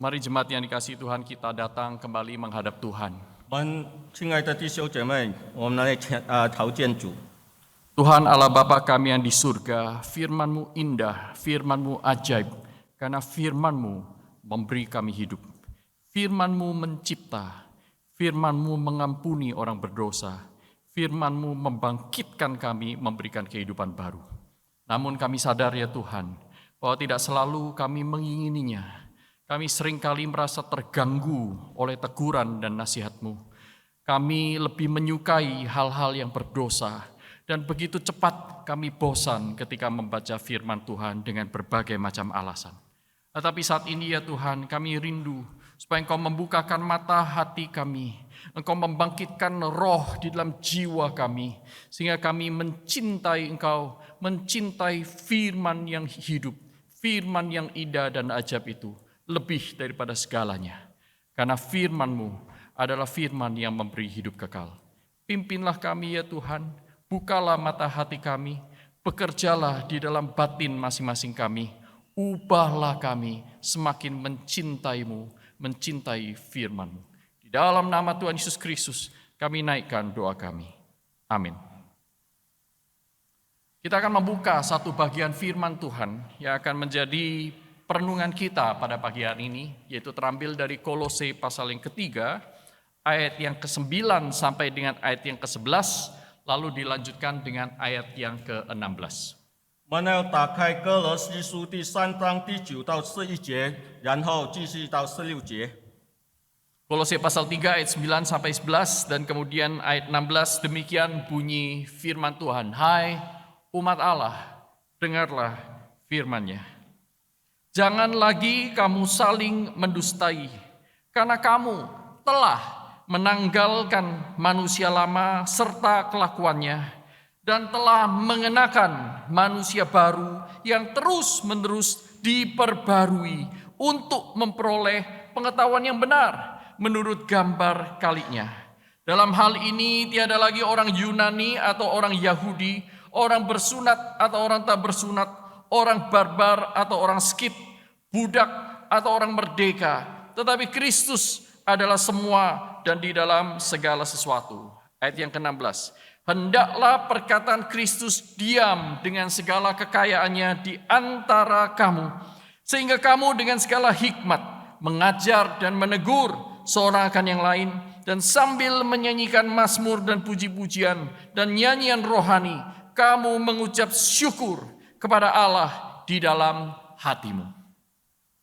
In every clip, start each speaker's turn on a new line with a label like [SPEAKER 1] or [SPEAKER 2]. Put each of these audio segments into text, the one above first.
[SPEAKER 1] Mari jemaat yang dikasihi Tuhan, kita datang kembali menghadap Tuhan.
[SPEAKER 2] 我们亲爱的弟兄姐妹，我们来朝见主。
[SPEAKER 1] Tuhan Allah Bapa kami yang di surga, firman-Mu indah, firman-Mu ajaib, karena firman-Mu memberi kami hidup. Firman-Mu mencipta, firman-Mu mengampuni orang berdosa, firman-Mu membangkitkan kami, memberikan kehidupan baru. Namun kami sadar ya Tuhan, bahwa tidak selalu kami mengingininya. Kami seringkali merasa terganggu oleh teguran dan nasihat-Mu. Kami lebih menyukai hal-hal yang berdosa, dan begitu cepat kami bosan ketika membaca firman Tuhan dengan berbagai macam alasan. Tetapi saat ini ya Tuhan, kami rindu supaya Engkau membukakan mata hati kami. Engkau membangkitkan roh di dalam jiwa kami, sehingga kami mencintai Engkau, mencintai firman yang hidup, firman yang indah dan ajaib itu, lebih daripada segalanya. Karena firman-Mu adalah firman yang memberi hidup kekal. Pimpinlah kami ya Tuhan, bukalah mata hati kami, bekerjalah di dalam batin masing-masing kami, ubahlah kami semakin mencintai-Mu, mencintai firman-Mu. Di dalam nama Tuhan Yesus Kristus, kami naikkan doa kami. Amin. Kita akan membuka satu bagian firman Tuhan yang akan menjadi perenungan kita pada pagi hari ini, yaitu terambil dari Kolose pasal yang ketiga, ayat yang ke-9 sampai dengan ayat yang ke-11, lalu dilanjutkan dengan ayat yang ke-16.
[SPEAKER 2] 我们要打开歌罗西书第3章第9到11节，然后继续到16节。
[SPEAKER 1] Kolose pasal 3 ayat 9 sampai 11 dan kemudian ayat 16, demikian bunyi firman Tuhan. Hai umat Allah, dengarlah firman-Nya. Jangan lagi kamu saling mendustai, karena kamu telah menanggalkan manusia lama serta kelakuannya, dan telah mengenakan manusia baru yang terus-menerus diperbarui untuk memperoleh pengetahuan yang benar menurut gambar kalinya. Dalam hal ini tiada lagi orang Yunani atau orang Yahudi, orang bersunat atau orang tak bersunat, orang barbar atau orang skit, budak atau orang merdeka, tetapi Kristus adalah semua dan di dalam segala sesuatu. Ayat yang ke-16. Hendaklah perkataan Kristus diam dengan segala kekayaannya di antara kamu, sehingga kamu dengan segala hikmat mengajar dan menegur seorang akan yang lain, dan sambil menyanyikan mazmur dan puji-pujian dan nyanyian rohani, kamu mengucap syukur kepada Allah di dalam hatimu.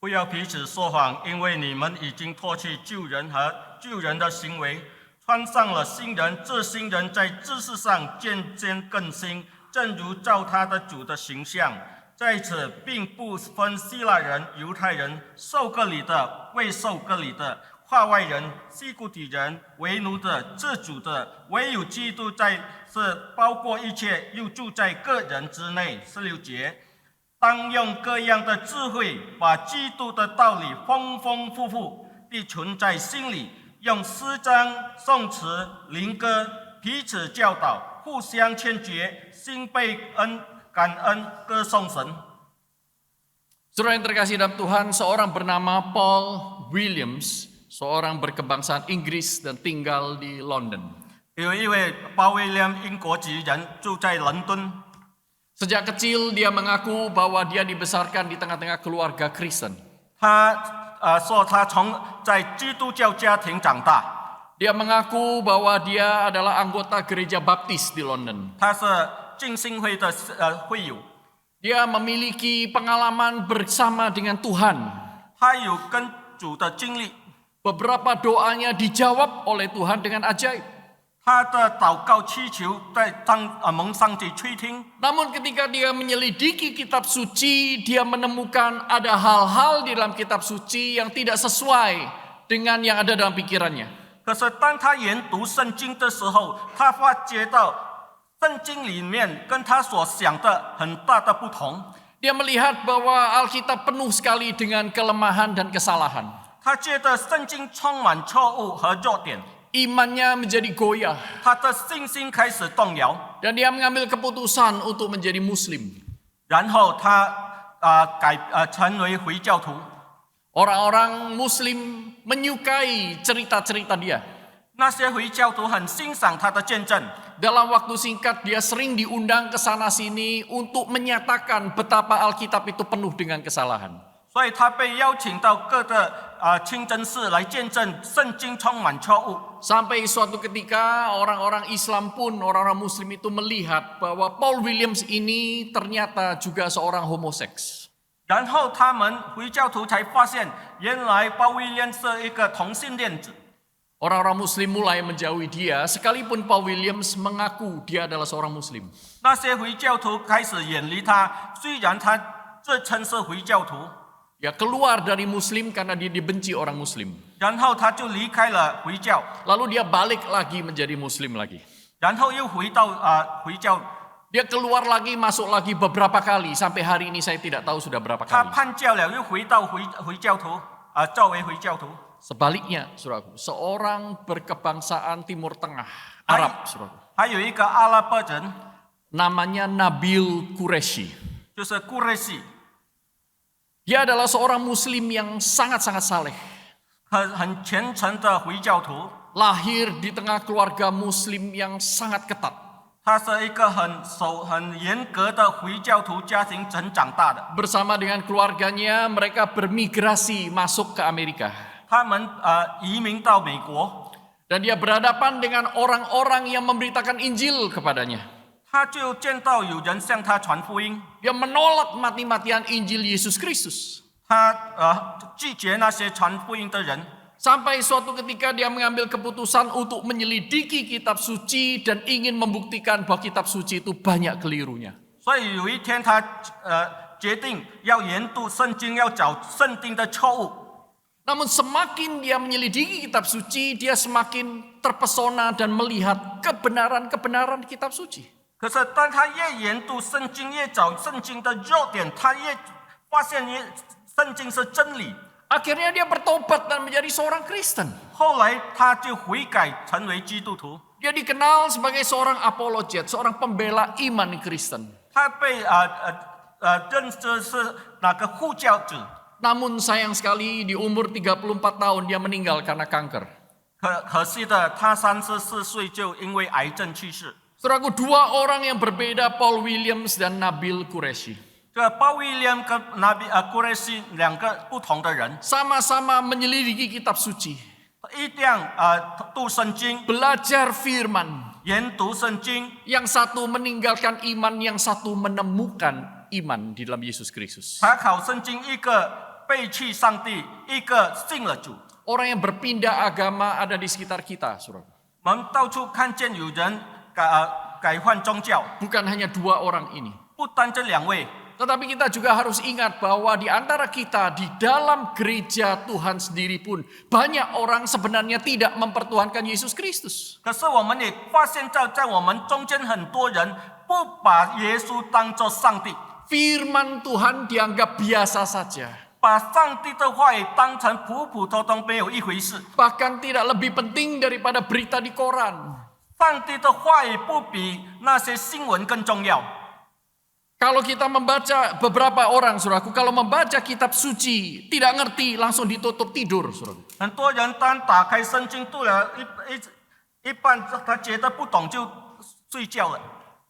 [SPEAKER 2] 不要彼此说谎，因为你们已经脱去旧人和旧人的行为，穿上了新人。这新人在知识上渐渐更新，正如照他的主的形象。在此并不分希腊人、犹太人、受割礼的、未受割礼的、化外人、希古底人、为奴的、自主的，唯有基督是包括一切，又住在个人之内。16节。 当用各样的智慧，把基督的道理丰丰富富地存在心里，用诗章、颂词、灵歌彼此教导，互相劝诫，心被感恩，歌颂神。
[SPEAKER 1] Saudara yang terkasih dalam Tuhan, seorang bernama Paul Williams, seorang berkebangsaan Inggris dan tinggal di London.
[SPEAKER 2] 有一位鲍威廉英国籍人住在伦敦。
[SPEAKER 1] Sejak kecil dia mengaku bahwa dia dibesarkan di tengah-tengah keluarga Kristen.
[SPEAKER 2] 他说他在基督教家庭长大。
[SPEAKER 1] Dia mengaku bahwa dia adalah anggota gereja Baptis di London.
[SPEAKER 2] 他是浸信会的会友。
[SPEAKER 1] Dia memiliki pengalaman bersama dengan Tuhan.
[SPEAKER 2] 他有跟主的经历。
[SPEAKER 1] Beberapa doanya dijawab oleh Tuhan dengan ajaib.
[SPEAKER 2] 他的祷告祈求在蒙上帝垂听。
[SPEAKER 1] Namun ketika dia menyelidiki kitab suci, dia menemukan ada hal-hal di dalam kitab suci yang tidak sesuai dengan yang ada dalam pikirannya.
[SPEAKER 2] 可是当他研读圣经的时候，他发觉到圣经里面跟他所想的很大的不同。
[SPEAKER 1] Dia melihat bahwa Alkitab penuh sekali dengan kelemahan dan kesalahan.
[SPEAKER 2] 他觉得圣经充满错误和弱点。
[SPEAKER 1] Imannya menjadi goyah.
[SPEAKER 2] 他的信心开始动摇。
[SPEAKER 1] Dan dia mengambil keputusan untuk menjadi Muslim.
[SPEAKER 2] 然后他成为回教徒。
[SPEAKER 1] Orang-orang Muslim menyukai cerita-cerita dia.
[SPEAKER 2] 那些回教徒很欣赏他的见证，
[SPEAKER 1] Dalam waktu singkat dia sering diundang ke sana sini untuk menyatakan betapa Alkitab itu penuh dengan kesalahan.
[SPEAKER 2] 所以他被邀请到各个清真寺来见证圣经充满错误。
[SPEAKER 1] Sampai suatu ketika orang-orang Islam pun, orang-orang Muslim itu melihat bahwa Paul Williams ini ternyata juga seorang homoseks.
[SPEAKER 2] 然后他们回教徒才发现，原来鲍威廉是一个同性恋者。
[SPEAKER 1] Orang-orang Muslim mulai menjauhi dia, sekalipun Paul Williams mengaku dia adalah seorang Muslim.
[SPEAKER 2] 那些回教徒开始远离他，虽然他自称是回教徒，
[SPEAKER 1] Dia keluar dari Muslim karena dia dibenci orang Muslim.
[SPEAKER 2] 然后他就离开了回教，
[SPEAKER 1] Lalu dia balik lagi menjadi Muslim lagi.
[SPEAKER 2] 然后又回到回教。
[SPEAKER 1] Dia keluar lagi, masuk lagi beberapa kali. Sampai hari ini saya tidak tahu sudah berapa
[SPEAKER 2] 他
[SPEAKER 1] kali.
[SPEAKER 2] 叛教了，又回到回教徒，作为回教徒。
[SPEAKER 1] Sebaliknya, saudaraku, seorang berkebangsaan Timur Tengah, Arab, saudaraku.
[SPEAKER 2] 还有一个阿拉伯人，
[SPEAKER 1] Namanya Nabil Qureshi.
[SPEAKER 2] 就是顾瑞西，
[SPEAKER 1] Dia adalah seorang Muslim yang sangat-sangat saleh.
[SPEAKER 2] 很虔诚的回教徒。
[SPEAKER 1] Lahir di tengah keluarga Muslim yang sangat ketat.
[SPEAKER 2] 他是一个很严格的回教徒家庭长大的。
[SPEAKER 1] Bersama dengan keluarganya, mereka bermigrasi masuk ke Amerika.
[SPEAKER 2] 他们移民到美国，
[SPEAKER 1] Dan dia berhadapan dengan orang-orang yang memberitakan Injil kepadanya.
[SPEAKER 2] 他就见到有人向他传福音，
[SPEAKER 1] Dia menolak mati-matian Injil Yesus Kristus.
[SPEAKER 2] 他拒绝那些传福音的人。
[SPEAKER 1] Sampai suatu ketika dia mengambil keputusan untuk menyelidiki kitab suci dan ingin membuktikan bahwa kitab suci itu banyak kelirunya.
[SPEAKER 2] 所以有一天他决定要研读圣经，要找圣经的错误。
[SPEAKER 1] Namun semakin dia menyelidiki kitab suci, dia semakin terpesona dan melihat kebenaran-kebenaran kitab suci.
[SPEAKER 2] 可是当他越研读圣经，越找圣经的弱点，他越发现圣经是真理。
[SPEAKER 1] Akhirnya dia bertobat dan menjadi seorang Kristen.
[SPEAKER 2] 后来他就悔改，成为基督徒。
[SPEAKER 1] Dia dikenal sebagai seorang apologet, seorang pembela iman Kristen.
[SPEAKER 2] 他被认知是那个护教者。
[SPEAKER 1] Namun sayang sekali di umur 34 tahun dia meninggal karena kanker.
[SPEAKER 2] 可惜的，他34岁就因为癌症去世。
[SPEAKER 1] Saudaraku, dua orang yang berbeda, Paul Williams dan Nabil Qureshi.
[SPEAKER 2] 这鲍威廉跟顾瑞西两个不同的人，
[SPEAKER 1] Sama-sama menyelidiki kitab suci.
[SPEAKER 2] 一样读圣经，
[SPEAKER 1] Belajar firman.
[SPEAKER 2] 研读圣经。
[SPEAKER 1] Yang satu meninggalkan iman, yang satu menemukan iman di dalam Yesus Kristus.
[SPEAKER 2] 查考圣经，一个背弃上帝，一个信了主。
[SPEAKER 1] Orang yang berpindah agama ada di sekitar kita, saudara.
[SPEAKER 2] 我们到处看见有人改换宗教，
[SPEAKER 1] Bukan hanya dua orang ini.
[SPEAKER 2] 不单这两位，
[SPEAKER 1] Tetapi kita juga harus ingat bahwa di antara kita, di dalam gereja Tuhan sendiri pun, banyak orang sebenarnya tidak mempertuhankan Yesus Kristus.
[SPEAKER 2] 可是我们也发现在我们中间很多人不把耶稣当作上帝，
[SPEAKER 1] Firman Tuhan dianggap biasa saja.
[SPEAKER 2] 把上帝的话语当成普普通通没有一回事。
[SPEAKER 1] Bahkan tidak lebih penting daripada berita di koran.
[SPEAKER 2] 上帝的话语不比那些新闻更重要。
[SPEAKER 1] Kalau kita membaca, beberapa orang, saudaraku, kalau membaca kitab suci, tidak ngerti, langsung ditutup tidur, saudaraku.
[SPEAKER 2] 很多人当打开圣经读了一半，他觉得不懂就睡觉了。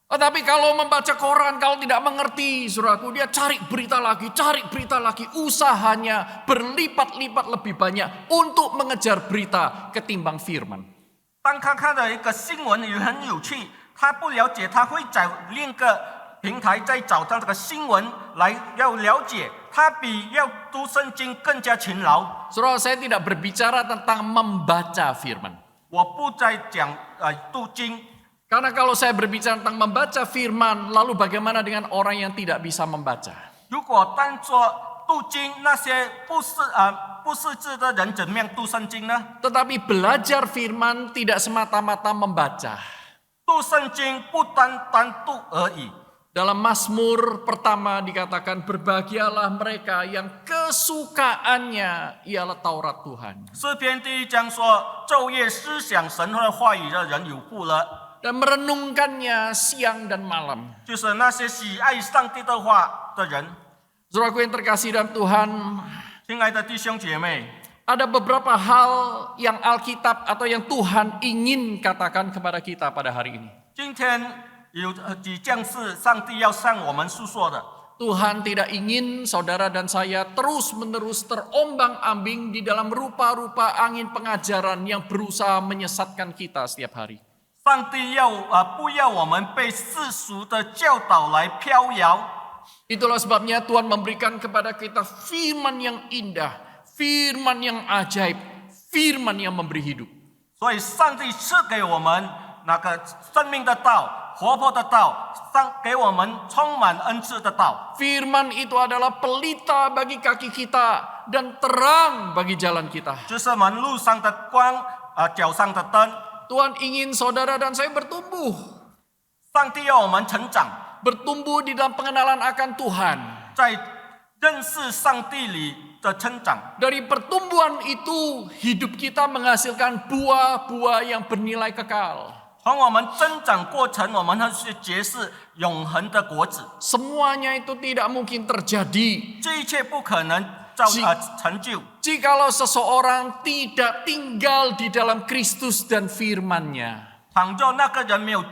[SPEAKER 1] Tetapi kalau membaca koran, kalau tidak mengerti, saudaraku, dia cari berita lagi, usahanya berlipat-lipat lebih banyak untuk mengejar berita ketimbang firman.
[SPEAKER 2] 当他看到一个新闻也很有趣，他不了解，他会找另一个平台再找他这个新闻来要了解，他比要读圣经更加勤劳。
[SPEAKER 1] Saudara, saya tidak berbicara tentang membaca firman.
[SPEAKER 2] 我不再讲读经，
[SPEAKER 1] Karena kalau saya berbicara tentang membaca firman, lalu bagaimana dengan orang yang tidak bisa membaca?
[SPEAKER 2] 如果当作读经，那些不识字的人怎么样读圣经呢？
[SPEAKER 1] Tetapi belajar firman tidak semata-mata membaca.
[SPEAKER 2] 读圣经不单单读而已。
[SPEAKER 1] Dalam Mazmur pertama dikatakan, berbahagialah mereka yang kesukaannya ialah Taurat Tuhan.
[SPEAKER 2] 诗篇第1章说，昼夜思想神的话语的人有福了，
[SPEAKER 1] Dan merenungkannya siang dan malam.
[SPEAKER 2] 就是那些喜爱上帝的话的人。
[SPEAKER 1] Saudaraku yang terkasih dalam Tuhan,
[SPEAKER 2] 亲爱的弟兄姐妹，
[SPEAKER 1] ada beberapa hal yang Alkitab atau yang Tuhan ingin katakan kepada kita pada hari ini.
[SPEAKER 2] 今天有几件事，上帝要向我们诉说的。
[SPEAKER 1] Tuhan tidak ingin saudara dan saya terus-menerus terombang-ambing di dalam rupa-rupa angin pengajaran yang berusaha menyesatkan kita setiap hari.
[SPEAKER 2] 上帝不要我们被世俗的教导来飘摇。
[SPEAKER 1] Itulah sebabnya Tuhan memberikan kepada kita firman yang indah, firman yang ajaib, firman yang memberi hidup.
[SPEAKER 2] 所以上帝赐给我们那个生命的道、活泼的道，给我们充满恩赐的道。
[SPEAKER 1] Firman itu adalah pelita bagi kaki kita dan terang bagi jalan kita.
[SPEAKER 2] 这是我们路上的光，脚上的灯。
[SPEAKER 1] Tuhan ingin saudara dan saya bertumbuh.
[SPEAKER 2] 上帝要我们成长，
[SPEAKER 1] Bertumbuh di dalam pengenalan akan Tuhan.
[SPEAKER 2] 在认识上帝里的成长。
[SPEAKER 1] Dari pertumbuhan itu hidup kita menghasilkan buah-buah yang bernilai kekal.
[SPEAKER 2] 从我们增长过程，我们会去结识永恒的果子。
[SPEAKER 1] Semuanya itu tidak mungkin terjadi
[SPEAKER 2] 这一切不可能成就，
[SPEAKER 1] jikalau seseorang tidak tinggal di dalam Kristus dan firman-Nya.
[SPEAKER 2] 倘若那个人没有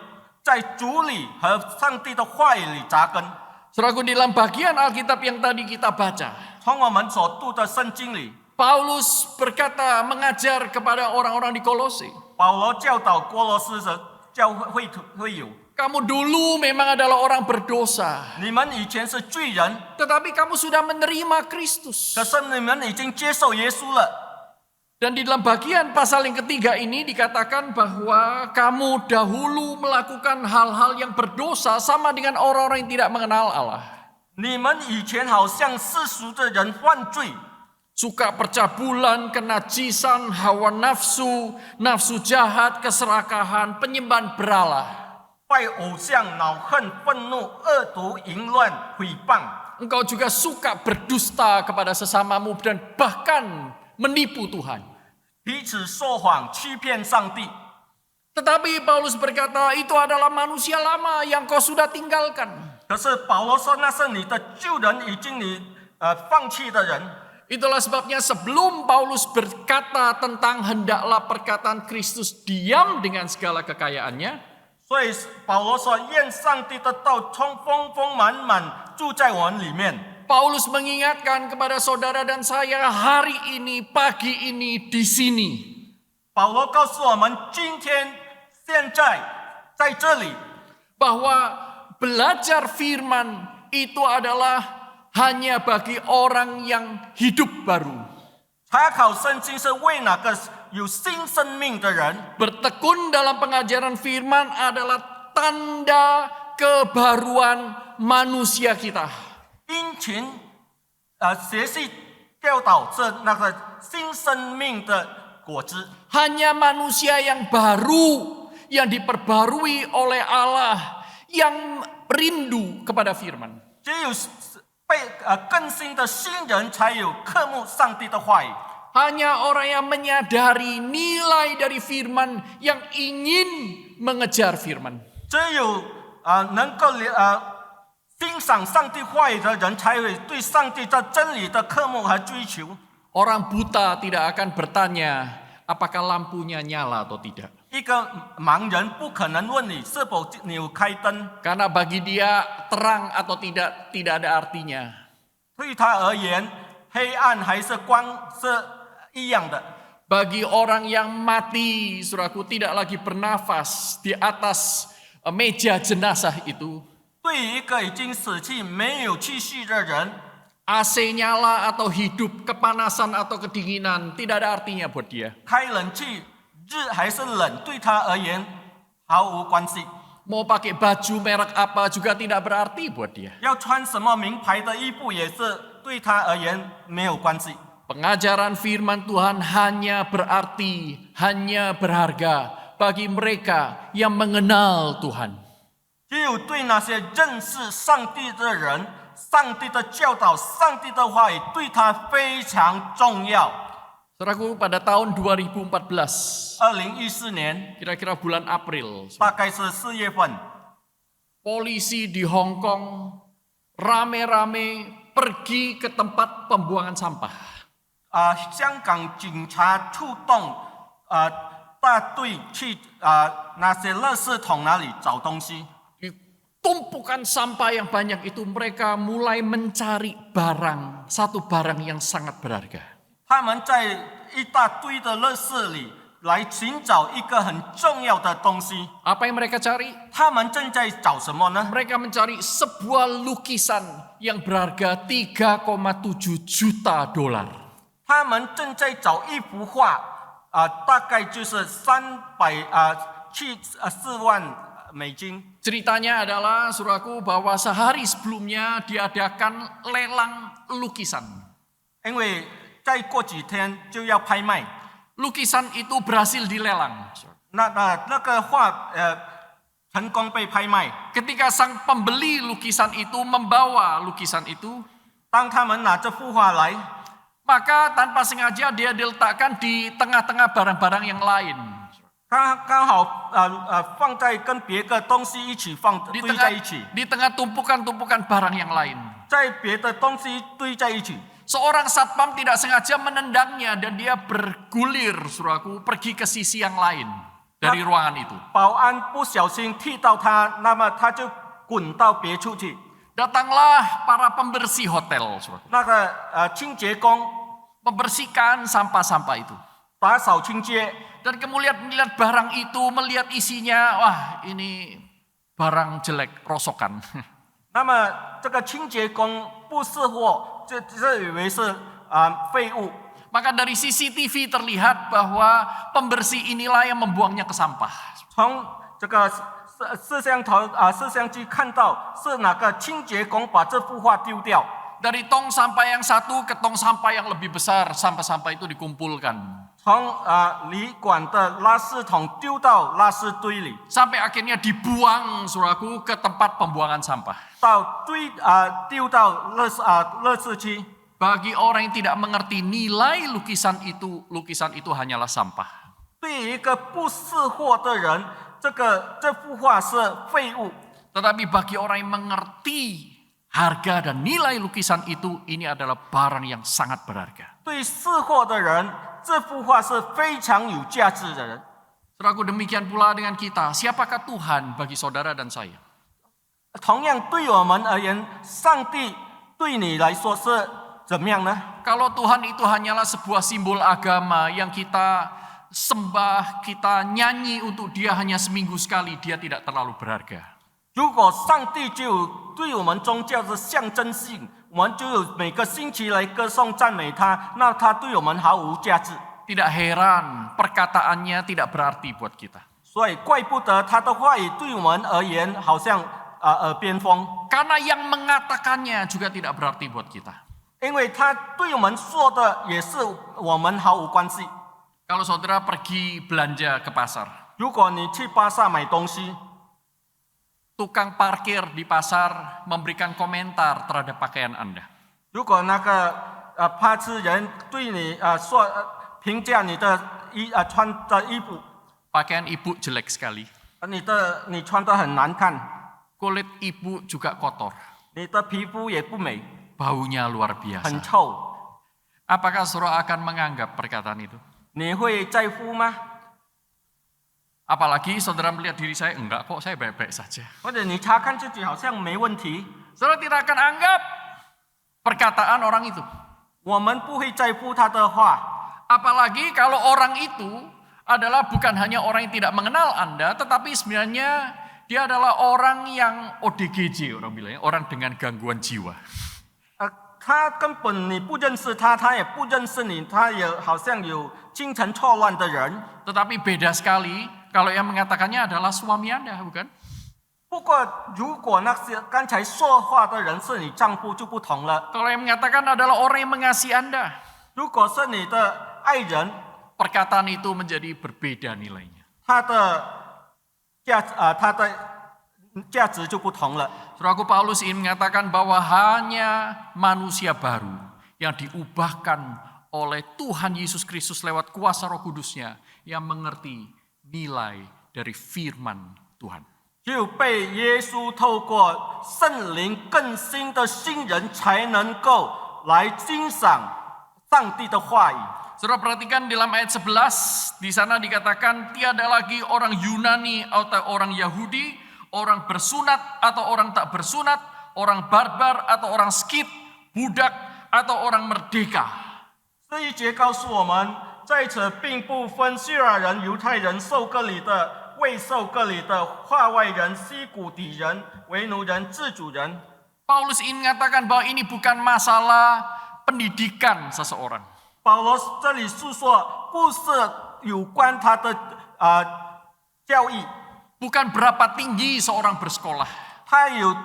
[SPEAKER 2] 在主里和上帝的话语里扎根。
[SPEAKER 1] Saudaraku, di dalam bagian Alkitab yang tadi kita baca,
[SPEAKER 2] 从我们所读的圣经里，
[SPEAKER 1] Paulus berkata mengajar kepada orang-orang di Kolose.
[SPEAKER 2] 保罗教导哥罗斯的教会友，
[SPEAKER 1] Kamu dulu memang adalah orang berdosa,
[SPEAKER 2] 你们以前是罪人，
[SPEAKER 1] tetapi kamu sudah menerima Kristus.
[SPEAKER 2] 可是你们已经接受耶稣了。
[SPEAKER 1] Dan di dalam bagian pasal yang ketiga ini dikatakan bahwa kamu dahulu melakukan hal-hal yang berdosa sama dengan orang-orang yang tidak mengenal Allah.
[SPEAKER 2] 你们以前好像世俗的人犯罪，
[SPEAKER 1] Suka percabulan, kenajisan, hawa nafsu, nafsu jahat, keserakahan, penyembahan berhala.
[SPEAKER 2] 拜偶像、恼恨、愤怒、恶毒、淫乱、诽谤。
[SPEAKER 1] Engkau juga suka berdusta kepada sesamamu dan bahkan menipu Tuhan.
[SPEAKER 2] 彼此说谎，欺骗上帝。
[SPEAKER 1] Tetapi Paulus berkata itu adalah manusia lama yang kau sudah tinggalkan.
[SPEAKER 2] 可是保罗说，那是你的旧人，已经你放弃的人。
[SPEAKER 1] Itulah sebabnya sebelum Paulus berkata tentang hendaklah perkataan Kristus diam dengan segala kekayaannya,
[SPEAKER 2] 所以保罗说，愿上帝的道充丰丰满满住在我们里面。
[SPEAKER 1] Paulus mengingatkan kepada saudara dan saya hari ini, pagi ini, di sini.
[SPEAKER 2] 保罗告诉我们，今天、现在，在这里，
[SPEAKER 1] Bahwa belajar firman itu adalah hanya bagi orang yang hidup baru.
[SPEAKER 2] 查考圣经是为哪个有新生命的人。
[SPEAKER 1] Bertekun dalam pengajaran firman adalah tanda kebaruan manusia kita.
[SPEAKER 2] 殷勤学习教导是那个新生命的果子。
[SPEAKER 1] Hanya manusia yang baru, yang diperbarui oleh Allah, yang rindu kepada firman.
[SPEAKER 2] 只有被更新的新人才有渴慕上帝的话语。
[SPEAKER 1] Hanya orang yang menyadari nilai dari firman, yang ingin mengejar firman.
[SPEAKER 2] 只有能够欣赏上帝话语的人，才会对上帝的真理的渴慕和追求。
[SPEAKER 1] Orang buta tidak akan bertanya apakah lampunya nyala atau tidak.
[SPEAKER 2] 一个盲人不可能问你是否你有开灯，
[SPEAKER 1] Karena bagi dia terang atau tidak ada artinya.
[SPEAKER 2] 对他而言，黑暗还是光是一样的。
[SPEAKER 1] Bagi orang yang mati, saudaraku, tidak lagi bernafas di atas meja jenazah itu,
[SPEAKER 2] 对于一个已经死去没有气息的人，
[SPEAKER 1] AC nyala atau hidup, kepanasan atau kedinginan, tidak ada artinya buat dia.
[SPEAKER 2] 开冷气热还是冷，对他而言毫无关系。
[SPEAKER 1] Mau pakai baju merek apa juga tidak berarti buat dia.
[SPEAKER 2] 要穿什么名牌的衣服也是对他而言没有关系。
[SPEAKER 1] Pengajaran firman Tuhan hanya berarti, hanya berharga bagi mereka yang mengenal Tuhan.
[SPEAKER 2] 只有对那些认识上帝的人，上帝的教导、上帝的话语对他非常重要。
[SPEAKER 1] Saudaraku, pada tahun 2014,
[SPEAKER 2] 2014年，
[SPEAKER 1] kira-kira bulan April,
[SPEAKER 2] 大概是4月份，
[SPEAKER 1] polisi di Hong Kong rame-rame pergi ke tempat pembuangan sampah.
[SPEAKER 2] 香港警察出动大队去那些垃圾桶那里找东西。
[SPEAKER 1] Di tumpukan sampah yang banyak itu mereka mulai mencari satu barang yang sangat berharga.
[SPEAKER 2] 他们在一大堆的垃圾里来寻找一个很重要的东西。
[SPEAKER 1] Apa yang mereka cari?
[SPEAKER 2] 他们正在找什么呢？
[SPEAKER 1] Mereka mencari sebuah lukisan yang berharga 3,7 juta dolar.
[SPEAKER 2] 他们正在找一幅画，大概就是4万美金。
[SPEAKER 1] Ceritanya adalah, saudaraku, bahwa sehari sebelumnya diadakan lelang lukisan.
[SPEAKER 2] 因为再过几天就要拍卖，
[SPEAKER 1] Lukisan itu berhasil dilelang.
[SPEAKER 2] 那个画成功被拍卖。
[SPEAKER 1] Ketika sang pembeli lukisan itu membawa lukisan itu,
[SPEAKER 2] 当他们拿这幅画来，
[SPEAKER 1] maka tanpa sengaja dia diletakkan di tengah-tengah barang-barang yang lain.
[SPEAKER 2] 刚好放在跟别个东西一起堆在一起，
[SPEAKER 1] Di tengah tumpukan-tumpukan barang yang lain.
[SPEAKER 2] 在别的东西堆在一起。
[SPEAKER 1] Seorang satpam tidak sengaja menendangnya dan dia bergulir, saudaraku, pergi ke sisi yang lain dari ruangan itu.
[SPEAKER 2] 保安不小心踢到他，那么他就滚到别处去。
[SPEAKER 1] Datanglah para pembersih hotel, saudaraku,
[SPEAKER 2] 那个清洁工
[SPEAKER 1] membersihkan sampah-sampah itu.
[SPEAKER 2] 打扫清洁，
[SPEAKER 1] Dan kemudian melihat barang itu, melihat isinya, wah ini barang jelek, rosokan.
[SPEAKER 2] 那么这个清洁工不识货，这以为是废物。
[SPEAKER 1] Maka dari CCTV terlihat bahwa pembersih inilah yang membuangnya ke sampah.
[SPEAKER 2] 从这个摄像机看到是哪个清洁工把这幅画丢掉。
[SPEAKER 1] Dari tong sampah yang satu ke tong sampah yang lebih besar, sampah-sampah itu dikumpulkan.
[SPEAKER 2] 从旅馆的垃圾桶丢到垃圾堆里，
[SPEAKER 1] Sampai akhirnya dibuang, saudaraku, ke tempat pembuangan sampah.
[SPEAKER 2] 丢到垃圾区。
[SPEAKER 1] Bagi orang yang tidak mengerti nilai lukisan itu hanyalah sampah.
[SPEAKER 2] 对于一个不识货的人，这幅画是废物。
[SPEAKER 1] Tetapi bagi orang yang mengerti harga dan nilai lukisan itu, ini adalah barang yang sangat berharga.
[SPEAKER 2] 对识货的人，这幅画是非常有价值的人。
[SPEAKER 1] Saudaraku, demikian pula dengan kita. Siapakah Tuhan bagi saudara dan saya?
[SPEAKER 2] 同样对我们而言，上帝对你来说是怎么样呢？
[SPEAKER 1] Kalau Tuhan itu hanyalah sebuah simbol agama yang kita sembah, kita nyanyi untuk dia hanya seminggu sekali, dia tidak terlalu berharga.
[SPEAKER 2] 如果上帝就对我们宗教的象征性，我们就有每个星期来歌颂赞美他，那他对我们毫无价值。
[SPEAKER 1] Tidak heran perkataannya tidak berarti buat kita.
[SPEAKER 2] 所以怪不得他的话语对我们而言好像耳边风，
[SPEAKER 1] Karena yang mengatakannya juga tidak berarti buat kita.
[SPEAKER 2] 因为他对我们说的也是我们毫无关系。
[SPEAKER 1] Kalau saudara pergi belanja ke pasar,
[SPEAKER 2] 如果你去巴萨买东西，
[SPEAKER 1] tukang parkir di pasar memberikan komentar terhadap pakaian Anda.
[SPEAKER 2] 如果那个拍车人对你评价你的穿的衣服，
[SPEAKER 1] Pakaian ibu jelek sekali.
[SPEAKER 2] 你穿的很难看，
[SPEAKER 1] Kulit ibu juga kotor.
[SPEAKER 2] 你的皮肤也不美，
[SPEAKER 1] Baunya luar
[SPEAKER 2] 很
[SPEAKER 1] biasa.
[SPEAKER 2] 臭，
[SPEAKER 1] Apakah saudara akan menganggap perkataan itu?
[SPEAKER 2] 你会在乎吗？
[SPEAKER 1] Apalagi saudara melihat diri saya, enggak kok, saya baik-baik saja.
[SPEAKER 2] 或者你查看自己好像没问题，
[SPEAKER 1] Saudara tidak akan anggap perkataan orang itu.
[SPEAKER 2] 我们不会在乎他的话。
[SPEAKER 1] Apalagi kalau orang itu adalah bukan hanya orang yang tidak mengenal Anda, tetapi sebenarnya dia adalah orang yang ODGJ, orang bilangnya, orang dengan gangguan jiwa.
[SPEAKER 2] 他根本你不认识他，他也不认识你，他也好像有精神错乱的人。
[SPEAKER 1] Tetapi beda sekali kalau yang mengatakannya adalah suami Anda, bukan?
[SPEAKER 2] 不过，如果那些刚才说话的人是你丈夫就不同了。
[SPEAKER 1] Kalau yang mengatakan adalah orang yang mengasihi Anda,
[SPEAKER 2] 如果是你的爱人，
[SPEAKER 1] perkataan itu menjadi berbeda nilainya.
[SPEAKER 2] 他的价值就不同了。
[SPEAKER 1] Saudaraku, Paulus ingin mengatakan bahwa hanya manusia baru yang diubahkan oleh Tuhan Yesus Kristus lewat kuasa Roh Kudus-Nya yang mengerti nilai dari firman Tuhan.
[SPEAKER 2] 只有被耶稣透过圣灵更新的新人，才能够来欣赏上帝的话语。
[SPEAKER 1] Saudara perhatikan dalam ayat 11, di sana dikatakan tiada lagi orang Yunani atau orang Yahudi, orang bersunat atau orang tak bersunat, orang barbar atau orang Skit, budak atau orang merdeka.
[SPEAKER 2] 这一节告诉我们，在此并不分希腊人、犹太人、受割礼的、未受割礼的、化外人、西古底人、为奴人、自主人。
[SPEAKER 1] Paulus ingin mengatakan bahwa ini bukan masalah pendidikan seseorang.
[SPEAKER 2] 保罗这里诉说，不是有关他的教义，
[SPEAKER 1] Bukan berapa tinggi seorang bersekolah.
[SPEAKER 2] 他有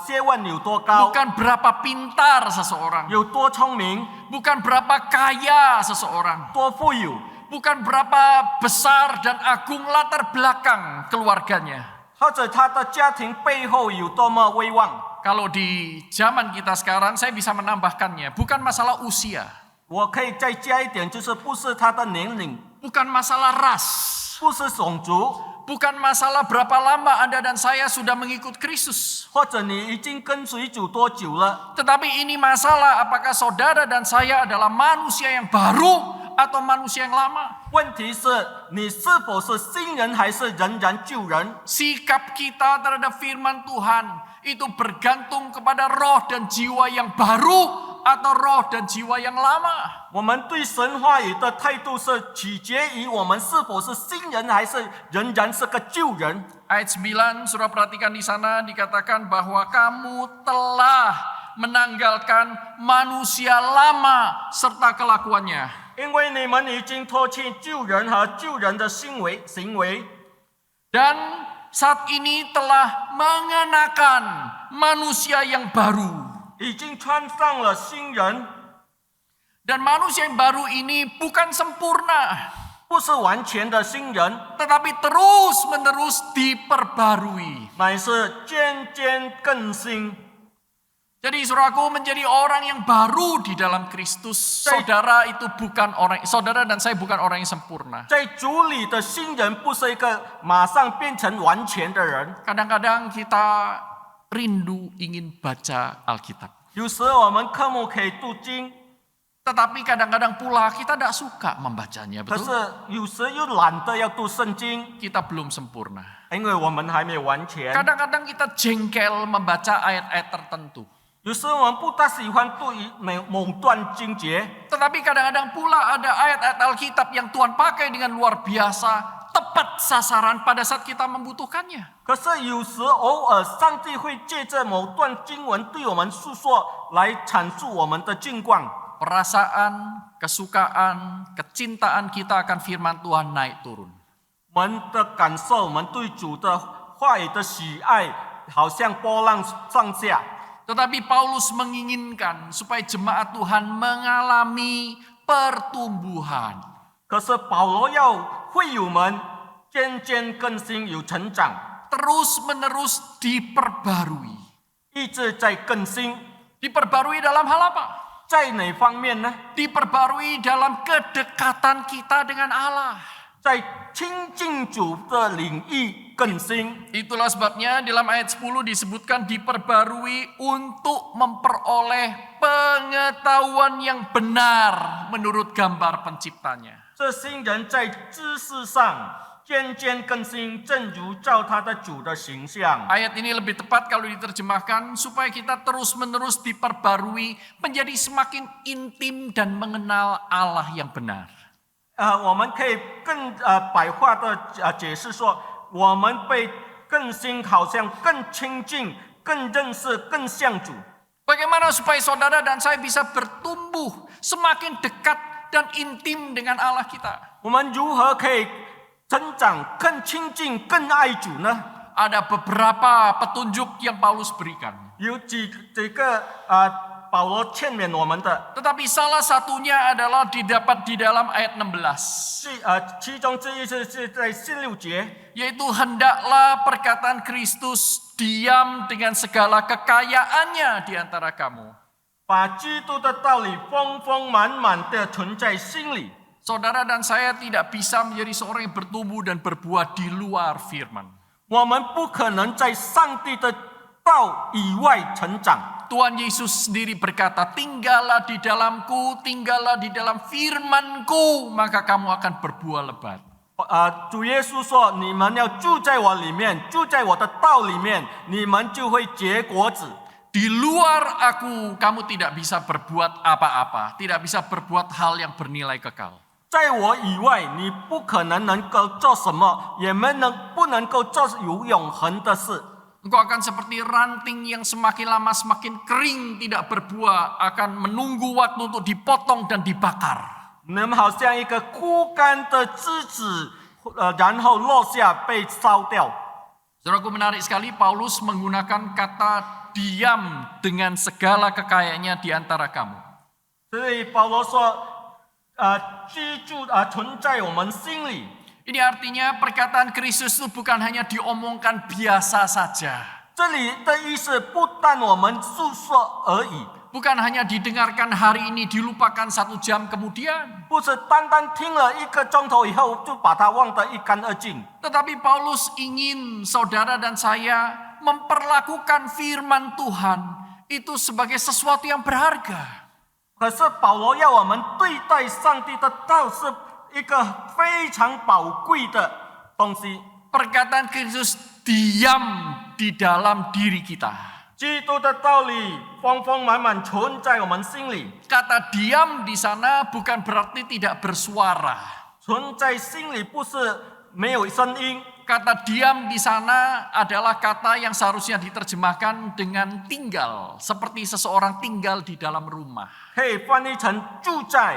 [SPEAKER 2] 学问有多高，
[SPEAKER 1] Bukan berapa pintar seseorang.
[SPEAKER 2] 有多聪明，
[SPEAKER 1] Bukan berapa kaya seseorang.
[SPEAKER 2] 多富有，
[SPEAKER 1] Bukan berapa besar dan agung latar belakang keluarganya.
[SPEAKER 2] 或者他的家庭背后有多么威望。
[SPEAKER 1] Kalau di zaman kita sekarang, saya bisa menambahkannya. Bukan masalah usia.
[SPEAKER 2] 我可以再加一点，就是不是他的年龄，
[SPEAKER 1] Bukan masalah ras.
[SPEAKER 2] 不是种族，
[SPEAKER 1] Bukan masalah berapa lama Anda dan saya sudah mengikut Kristus.
[SPEAKER 2] 或者你已经跟随主多久了。
[SPEAKER 1] Tetapi ini masalah apakah saudara dan saya adalah manusia yang baru atau manusia yang lama.
[SPEAKER 2] 问题是你是否是新人还是仍然旧人？
[SPEAKER 1] Sikap kita terhadap firman Tuhan itu bergantung kepada roh dan jiwa yang baru atau roh dan jiwa yang lama.
[SPEAKER 2] 我们对神话语的态度是取决于我们是否是新人还是仍然是个旧人。
[SPEAKER 1] Ayat 9, Saudara perhatikan di sana dikatakan bahwa kamu telah menanggalkan manusia lama serta kelakuannya.
[SPEAKER 2] 因为你们已经脱去旧人和旧人的行为，
[SPEAKER 1] Dan saat ini telah mengenakan manusia yang baru.
[SPEAKER 2] 已经穿上了新人，
[SPEAKER 1] Dan manusia yang baru ini bukan sempurna,
[SPEAKER 2] 不是完全的新人，
[SPEAKER 1] tetapi terus-menerus diperbarui.
[SPEAKER 2] 乃是渐渐更新。
[SPEAKER 1] Jadi saudaraku menjadi orang yang baru di dalam Kristus. Saudara itu bukan orang, saudara dan saya bukan orang yang sempurna.
[SPEAKER 2] 在主里的新人不是一个马上变成完全的人。
[SPEAKER 1] Kadang-kadang kita rindu ingin baca Alkitab.
[SPEAKER 2] 有时我们科目可以读经，
[SPEAKER 1] Tetapi kadang-kadang pula kita tidak suka membacanya,
[SPEAKER 2] 可是
[SPEAKER 1] betul?
[SPEAKER 2] 有时又懒得要读圣经，
[SPEAKER 1] Kita belum sempurna.
[SPEAKER 2] 因为我们还没有完全。
[SPEAKER 1] Kadang-kadang kita jengkel membaca ayat-ayat tertentu.
[SPEAKER 2] 有时我们不大喜欢读某段经节，
[SPEAKER 1] Tetapi kadang-kadang pula ada ayat-ayat Alkitab yang Tuhan pakai dengan luar biasa, tepat sasaran pada saat kita membutuhkannya.
[SPEAKER 2] 可是有时偶尔上帝会借着某段经文对我们诉说，来阐述我们的境况。
[SPEAKER 1] Perasaan, kesukaan, kecintaan kita akan firman Tuhan naik turun.
[SPEAKER 2] 我们的感受，我们对主的话语的喜爱，好像波浪上下。
[SPEAKER 1] Tetapi Paulus menginginkan supaya jemaat Tuhan mengalami pertumbuhan.
[SPEAKER 2] 可是保罗要会友们渐渐更新，有成长，
[SPEAKER 1] Terus-menerus diperbarui.
[SPEAKER 2] 一直在更新。
[SPEAKER 1] Diperbarui dalam hal apa?
[SPEAKER 2] 在哪方面呢？
[SPEAKER 1] Diperbarui dalam kedekatan kita dengan Allah.
[SPEAKER 2] 在亲近主的领域更新。
[SPEAKER 1] Itulah sebabnya dalam ayat 10 disebutkan diperbarui untuk memperoleh pengetahuan yang benar menurut gambar penciptanya.
[SPEAKER 2] 这新人在知识上渐渐更新，正如照他的主的形象。
[SPEAKER 1] Ayat ini lebih tepat kalau diterjemahkan supaya kita terus-menerus diperbarui menjadi semakin intim dan mengenal Allah yang benar.
[SPEAKER 2] 我们可以更白话的解释说，我们被更新，好像更亲近、更认识、更像主。
[SPEAKER 1] Bagaimana supaya saudara dan saya bisa bertumbuh semakin dekat dan intim dengan Allah kita?
[SPEAKER 2] 我们如何可以成长、更亲近、更爱主呢？
[SPEAKER 1] Ada beberapa petunjuk yang Paulus berikan.
[SPEAKER 2] 有几个保罗劝勉我们的，
[SPEAKER 1] Tetapi salah satunya adalah didapat di dalam ayat 16.
[SPEAKER 2] 其中之一是在16节，
[SPEAKER 1] Yaitu hendaklah perkataan Kristus diam dengan segala kekayaannya di antara kamu.
[SPEAKER 2] 把基督的道理丰丰满满的存在心里。
[SPEAKER 1] Saudara dan saya tidak bisa menjadi seorang yang bertumbuh dan berbuah di luar firman.
[SPEAKER 2] 我们不可能在上帝的道以外成长。
[SPEAKER 1] Tuhan Yesus sendiri berkata, tinggallah di dalamku, tinggallah di dalam firman-Ku, maka kamu akan berbuah lebat.
[SPEAKER 2] 主耶稣说：“你们要住在我里面，住在我的道里面，你们就会结果子。
[SPEAKER 1] Di luar aku, kamu tidak bisa berbuat apa-apa, tidak bisa berbuat hal yang bernilai kekal.
[SPEAKER 2] 在我以外，你不可能够做什么，也不能够做有永恒的事。
[SPEAKER 1] Engkau akan seperti ranting yang semakin lama semakin kering, tidak berbuah, akan menunggu waktu untuk dipotong dan dibakar.
[SPEAKER 2] 你们好像一个枯干的枝子，然后落下被烧掉。
[SPEAKER 1] Saudaraku, menarik sekali Paulus menggunakan kata diam dengan segala kekayaannya di antara kamu.
[SPEAKER 2] 所以保罗说，居住存在我们心里。
[SPEAKER 1] Ini artinya perkataan Kristus itu bukan hanya diomongkan biasa saja.
[SPEAKER 2] 这里的意思不但我们诉说而已，
[SPEAKER 1] Bukan hanya didengarkan hari ini, dilupakan 1 jam kemudian.
[SPEAKER 2] 不是单单听了1个钟头以后就把它忘得一干二净。
[SPEAKER 1] Tetapi Paulus ingin saudara dan saya memperlakukan firman Tuhan itu sebagai sesuatu yang berharga.
[SPEAKER 2] 可是保罗要我们对待上帝的道是一个非常宝贵的东西。
[SPEAKER 1] Perkataan Kristus diam di dalam diri kita.
[SPEAKER 2] 基督的道理丰丰满满存在我们心里，
[SPEAKER 1] Kata diam di sana bukan berarti tidak bersuara.
[SPEAKER 2] 存在心里不是没有声音。
[SPEAKER 1] Kata diam di sana adalah kata yang seharusnya diterjemahkan dengan tinggal, seperti seseorang tinggal di dalam rumah.
[SPEAKER 2] 可以翻译成住在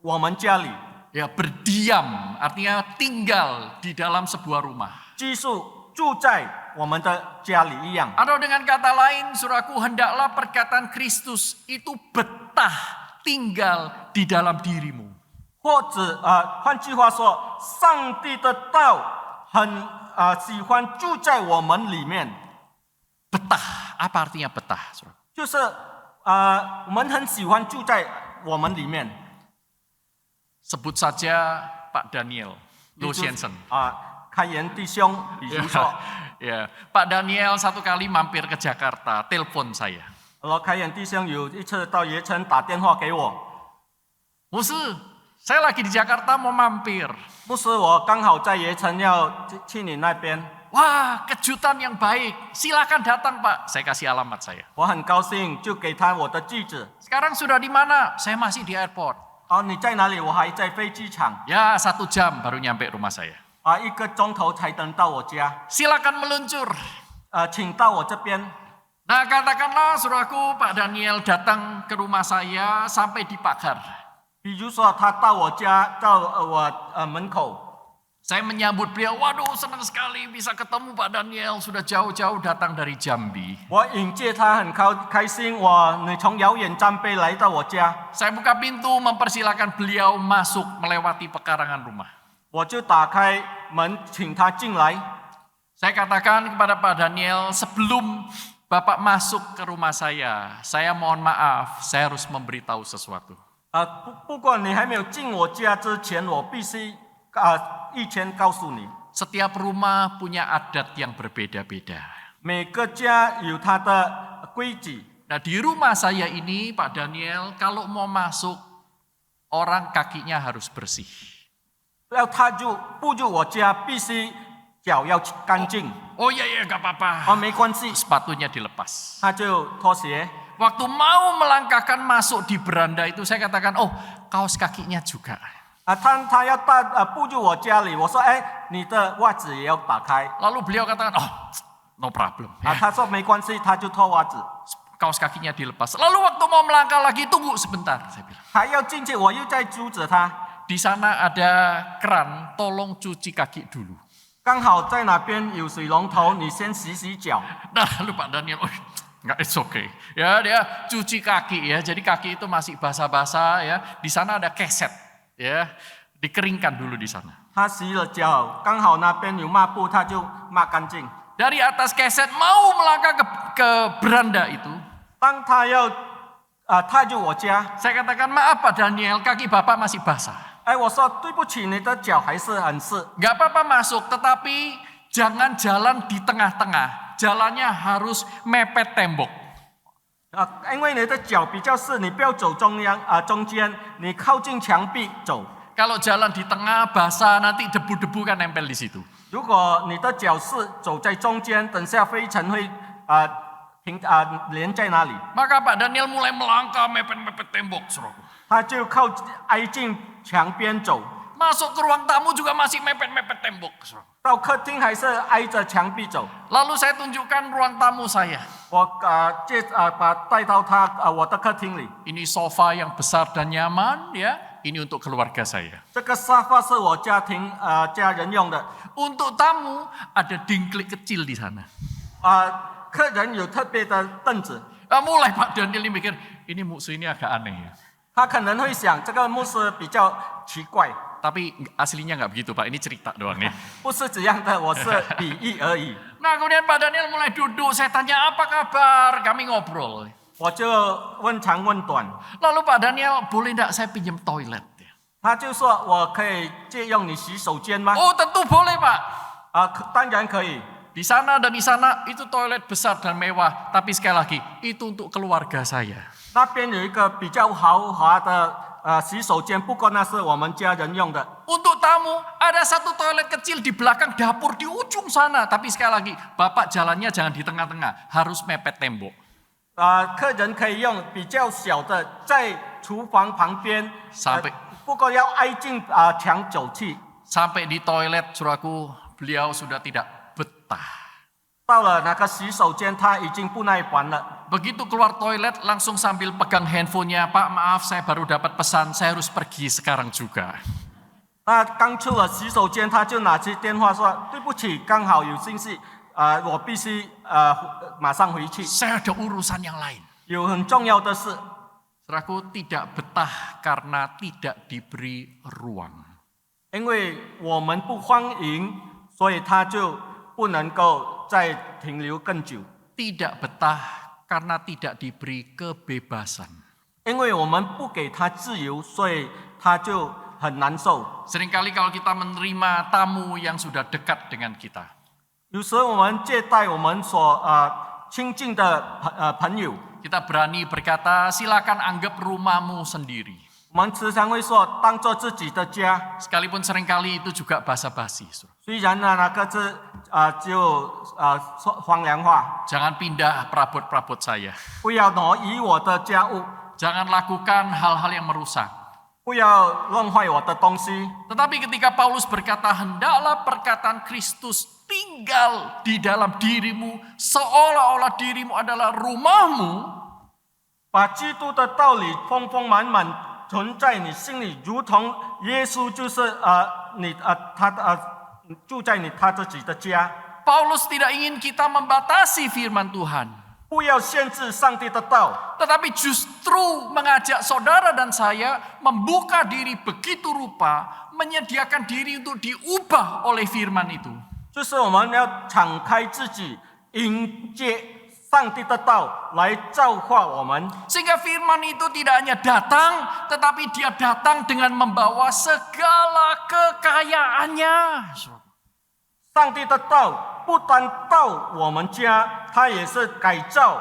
[SPEAKER 2] 我们家里，
[SPEAKER 1] Ya, berdiam artinya tinggal di dalam sebuah rumah.
[SPEAKER 2] 居住在我们的家里一样。
[SPEAKER 1] Atau dengan kata lain, saudaraku, hendaklah perkataan Kristus itu betah tinggal di dalam dirimu.
[SPEAKER 2] 或者换句话说，上帝的道很喜欢住在我们里面，
[SPEAKER 1] Betah, apa artinya betah, saudara?
[SPEAKER 2] 就是我们很喜欢住在我们里面。
[SPEAKER 1] Sebut saja Pak Daniel, Lo 先生。
[SPEAKER 2] 开言弟兄，比如说，
[SPEAKER 1] Ya, Pak Daniel satu kali mampir ke Jakarta, telepon saya.
[SPEAKER 2] 开言弟兄有一次到盐城打电话给我，
[SPEAKER 1] Musuh, saya lagi di Jakarta mau mampir.
[SPEAKER 2] 牧师，我刚好在盐城要去你那边，
[SPEAKER 1] Wah, kejutan yang baik. Silakan datang, Pak. Saya kasih alamat saya.
[SPEAKER 2] 我很高兴，就给他我的地址。
[SPEAKER 1] Sekarang sudah di mana? Saya masih di airport.
[SPEAKER 2] 你在哪里？我还在飞机场。
[SPEAKER 1] Ya, 1 jam baru nyampe rumah saya.
[SPEAKER 2] 1个钟头才等到我家。
[SPEAKER 1] Silakan meluncur.
[SPEAKER 2] 请到我这边。
[SPEAKER 1] Nah, katakanlah saudaraku Pak Daniel datang ke rumah saya sampai di pagar.
[SPEAKER 2] 比如说，他到我家，到我门口，
[SPEAKER 1] Saya menyambut beliau, waduh senang sekali bisa ketemu Pak Daniel, sudah jauh-jauh datang dari Jambi.
[SPEAKER 2] 我迎接他很开心，你从遥远张杯来到我家，
[SPEAKER 1] Saya buka pintu mempersilahkan beliau masuk melewati pekarangan rumah.
[SPEAKER 2] 我就打开门请他进来。
[SPEAKER 1] Saya katakan kepada Pak Daniel, sebelum Bapak masuk ke rumah saya mohon maaf, saya harus memberitahu sesuatu.
[SPEAKER 2] 不过你还没有进我家之前，我必须预先告诉你，
[SPEAKER 1] Setiap rumah punya adat yang berbeda-beda.
[SPEAKER 2] 每个家有他的规矩。
[SPEAKER 1] Nah, di rumah saya ini Pak Daniel, kalau mau masuk orang kakinya harus bersih.
[SPEAKER 2] 要步入我家，必须脚要干净。
[SPEAKER 1] Oh iya gak apa-apa.
[SPEAKER 2] 没关系，
[SPEAKER 1] Sepatunya dilepas.
[SPEAKER 2] 他就脱鞋。
[SPEAKER 1] Waktu mau melangkahkan masuk di beranda itu saya katakan, oh kaos kakinya juga.
[SPEAKER 2] 他要步入我家里，我说，你的袜子也要打开。
[SPEAKER 1] Lalu beliau katakan, oh no problem. Ya,
[SPEAKER 2] 他说没关系，他就脱袜子。
[SPEAKER 1] kaos kakinya dilepas. Lalu waktu mau melangkah lagi, tunggu sebentar, saya bilang.
[SPEAKER 2] 还要进去，我又在阻止他。
[SPEAKER 1] Di sana ada keran, tolong cuci kaki dulu.
[SPEAKER 2] 刚好在哪边有水龙头，你先洗脚。
[SPEAKER 1] Nah, lalu Pak Daniel, oh, enggak, it's okay. Ya, dia cuci kaki ya. Jadi kaki itu masih basah-basah ya. Di sana ada keset ya. Dikeringkan dulu di sana.
[SPEAKER 2] 他洗了脚，刚好那边有抹布，他就抹干净。
[SPEAKER 1] Dari atas keset mau melangkah ke beranda itu.
[SPEAKER 2] 当他要踏入我家，
[SPEAKER 1] Saya katakan, maaf Pak Daniel, kaki Bapak masih basah.
[SPEAKER 2] 我说对不起，你的脚还是很湿。
[SPEAKER 1] Enggak apa-apa masuk, tetapi jangan jalan di tengah-tengah. Jalannya harus mepet tembok.
[SPEAKER 2] 因为你的脚比较是，你不要走中间，你靠近墙壁走。
[SPEAKER 1] Kalau jalan di tengah basah nanti debu-debu kan nempel di situ.
[SPEAKER 2] 如果你的脚是走在中间，等下灰尘会连在那里。
[SPEAKER 1] Maka Pak Daniel mulai melangkah mepet-mepet tembok, saudaraku.
[SPEAKER 2] 他就挨近墙边走，
[SPEAKER 1] Masuk ke ruang tamu juga masih mepet-mepet tembok, saudaraku.
[SPEAKER 2] 到客厅还是挨着墙壁走。
[SPEAKER 1] Lalu saya tunjukkan ruang tamu saya.
[SPEAKER 2] 我带到我的客厅里。
[SPEAKER 1] Ini sofa yang besar dan nyaman, ya. Ini untuk keluarga saya.
[SPEAKER 2] 这个沙发是我家人用的。
[SPEAKER 1] Untuk tamu ada dingklik kecil di sana.
[SPEAKER 2] 客人有特别的凳子。
[SPEAKER 1] Mulai Pak Daniel ini mikir, ini musuh ini agak aneh ya.
[SPEAKER 2] 他可能会想，这个牧师比较奇怪。
[SPEAKER 1] Tapi aslinya nggak begitu Pak, ini cerita doang nih.
[SPEAKER 2] 不是这样的，我是比喻而已。
[SPEAKER 1] Nah kemudian Pak Daniel mulai duduk, saya tanya apa kabar, kami ngobrol.
[SPEAKER 2] 我就问长问短，
[SPEAKER 1] Lalu Pak Daniel, boleh enggak saya pinjam toilet?
[SPEAKER 2] 他就说我可以借用你洗手间吗？
[SPEAKER 1] Oh tentu boleh Pak.
[SPEAKER 2] 当然可以。
[SPEAKER 1] Di sana dan di sana itu toilet besar dan mewah. Tapi sekali lagi, itu untuk keluarga saya.
[SPEAKER 2] 那边有一个比较豪华的洗手间，不过那是我们家人用的。
[SPEAKER 1] Untuk tamu, ada satu toilet kecil di belakang dapur di ujung sana. Tapi sekali lagi, Bapak jalannya jangan di tengah-tengah. Harus mepet tembok.
[SPEAKER 2] 客人可以用比较小的，在厨房旁边，
[SPEAKER 1] Sampai
[SPEAKER 2] 不过要挨近墙走去。
[SPEAKER 1] Sampai di toilet, suraku, beliau sudah tidak betah.
[SPEAKER 2] 到了那个洗手间，他已经不耐烦了。
[SPEAKER 1] Begitu keluar toilet, langsung sambil pegang handphonenya, Pak maaf saya baru dapat pesan, saya harus pergi sekarang juga.
[SPEAKER 2] 那刚出了洗手间，他就拿起电话说：“对不起，刚好有信息，我必须马上回去，
[SPEAKER 1] Saya ada urusan yang lain.
[SPEAKER 2] 有很重要的事。”
[SPEAKER 1] Saudaraku tidak betah karena tidak diberi ruang.
[SPEAKER 2] 因为我们不欢迎，所以他就不能够再停留更久。
[SPEAKER 1] Tidak betah karena tidak diberi kebebasan.
[SPEAKER 2] 因为我们不给他自由，所以他就很难受。
[SPEAKER 1] Seringkali kalau kita menerima tamu yang sudah dekat dengan kita,
[SPEAKER 2] 有时我们接待我们所亲近的朋友，
[SPEAKER 1] kita berani berkata, silakan anggap rumahmu sendiri.
[SPEAKER 2] 我们时常会说当做自己的家。
[SPEAKER 1] Sekalipun seringkali itu juga basa-basi.
[SPEAKER 2] 虽然呢那个是就说荒凉话，
[SPEAKER 1] Jangan pindah perabot-perabot saya.
[SPEAKER 2] 不要挪移我的家务，
[SPEAKER 1] Jangan lakukan hal-hal yang merusak.
[SPEAKER 2] 不要弄坏我的东西。
[SPEAKER 1] Tetapi ketika Paulus berkata, hendaklah perkataan Kristus tinggal di dalam dirimu, seolah-olah dirimu adalah rumahmu.
[SPEAKER 2] 把基督的道理丰丰满满存在你心里，如同耶稣就是住在他自己的家。
[SPEAKER 1] Paulus tidak ingin kita membatasi firman Tuhan.
[SPEAKER 2] 不要限制上帝的道，
[SPEAKER 1] Tetapi justru mengajak saudara dan saya membuka diri begitu rupa, menyediakan diri untuk diubah oleh firman itu.
[SPEAKER 2] 就是我们要敞开自己，迎接上帝的道来造化我们。
[SPEAKER 1] Sehingga firman itu tidak hanya datang, tetapi dia datang dengan membawa segala kekayaannya.
[SPEAKER 2] 上帝的道不单到我们家，他也是改造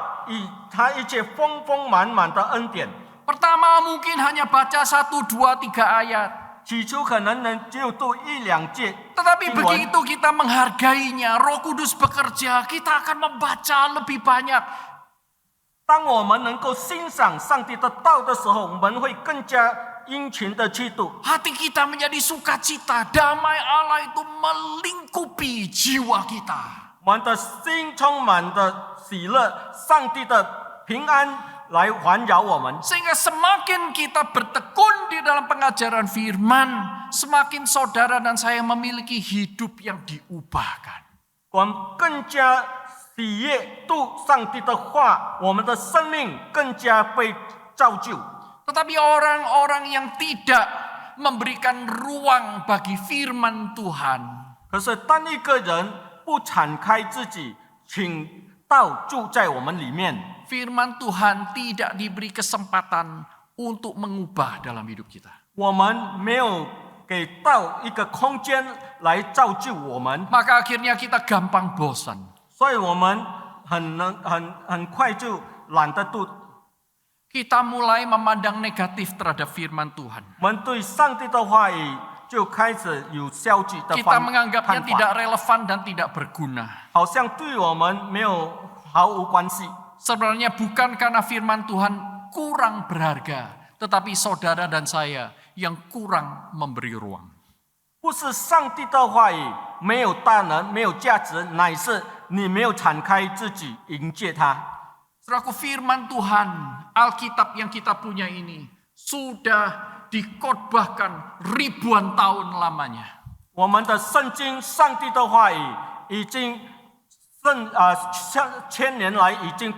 [SPEAKER 2] 他一切丰丰满满的恩典。
[SPEAKER 1] Pertama mungkin hanya baca 1, 2, 3 ayat.
[SPEAKER 2] 起初可能只有读1、2节，
[SPEAKER 1] Tetapi
[SPEAKER 2] 经文
[SPEAKER 1] begitu kita menghargainya, Roh Kudus bekerja, kita akan membaca lebih banyak.
[SPEAKER 2] 当我们能够欣赏上帝的道的时候，我们会更加殷勤的去读。
[SPEAKER 1] Hati kita menjadi sukacita, damai Allah itu melingkupi jiwa kita.
[SPEAKER 2] 我们的心充满的喜乐，上帝的平安来环绕我们。
[SPEAKER 1] Sehingga semakin kita bertekun di dalam pengajaran firman, semakin saudara dan saya memiliki hidup yang diubahkan.
[SPEAKER 2] 我们更加喜悦读上帝的话，我们的生命更加被造就。
[SPEAKER 1] Tetapi orang-orang yang tidak memberikan ruang bagi firman Tuhan,
[SPEAKER 2] 可是当一个人不敞开自己，请道住在我们里面，
[SPEAKER 1] firman Tuhan tidak diberi kesempatan untuk mengubah dalam hidup kita.
[SPEAKER 2] 我们没有给道一个空间来造就我们，
[SPEAKER 1] Maka akhirnya kita gampang bosan.
[SPEAKER 2] 所以我们很快就懒得
[SPEAKER 1] kita mulai memandang negatif terhadap firman Tuhan.
[SPEAKER 2] 我们对上帝的话语就开始有消极的
[SPEAKER 1] Kita
[SPEAKER 2] 看
[SPEAKER 1] menganggapnya
[SPEAKER 2] 法，
[SPEAKER 1] tidak relevan dan tidak berguna.
[SPEAKER 2] 好像对我们没有毫无关系。
[SPEAKER 1] Sebenarnya bukan karena firman Tuhan kurang berharga, tetapi saudara dan saya yang kurang memberi ruang.
[SPEAKER 2] 不是上帝的话语没有大能、没有价值，乃是你没有敞开自己迎接它。
[SPEAKER 1] Saudaraku, firman Tuhan, Alkitab yang kita punya ini sudah dikhotbahkan ribuan tahun lamanya.
[SPEAKER 2] 我们的圣经，上帝的话语已经千年来已经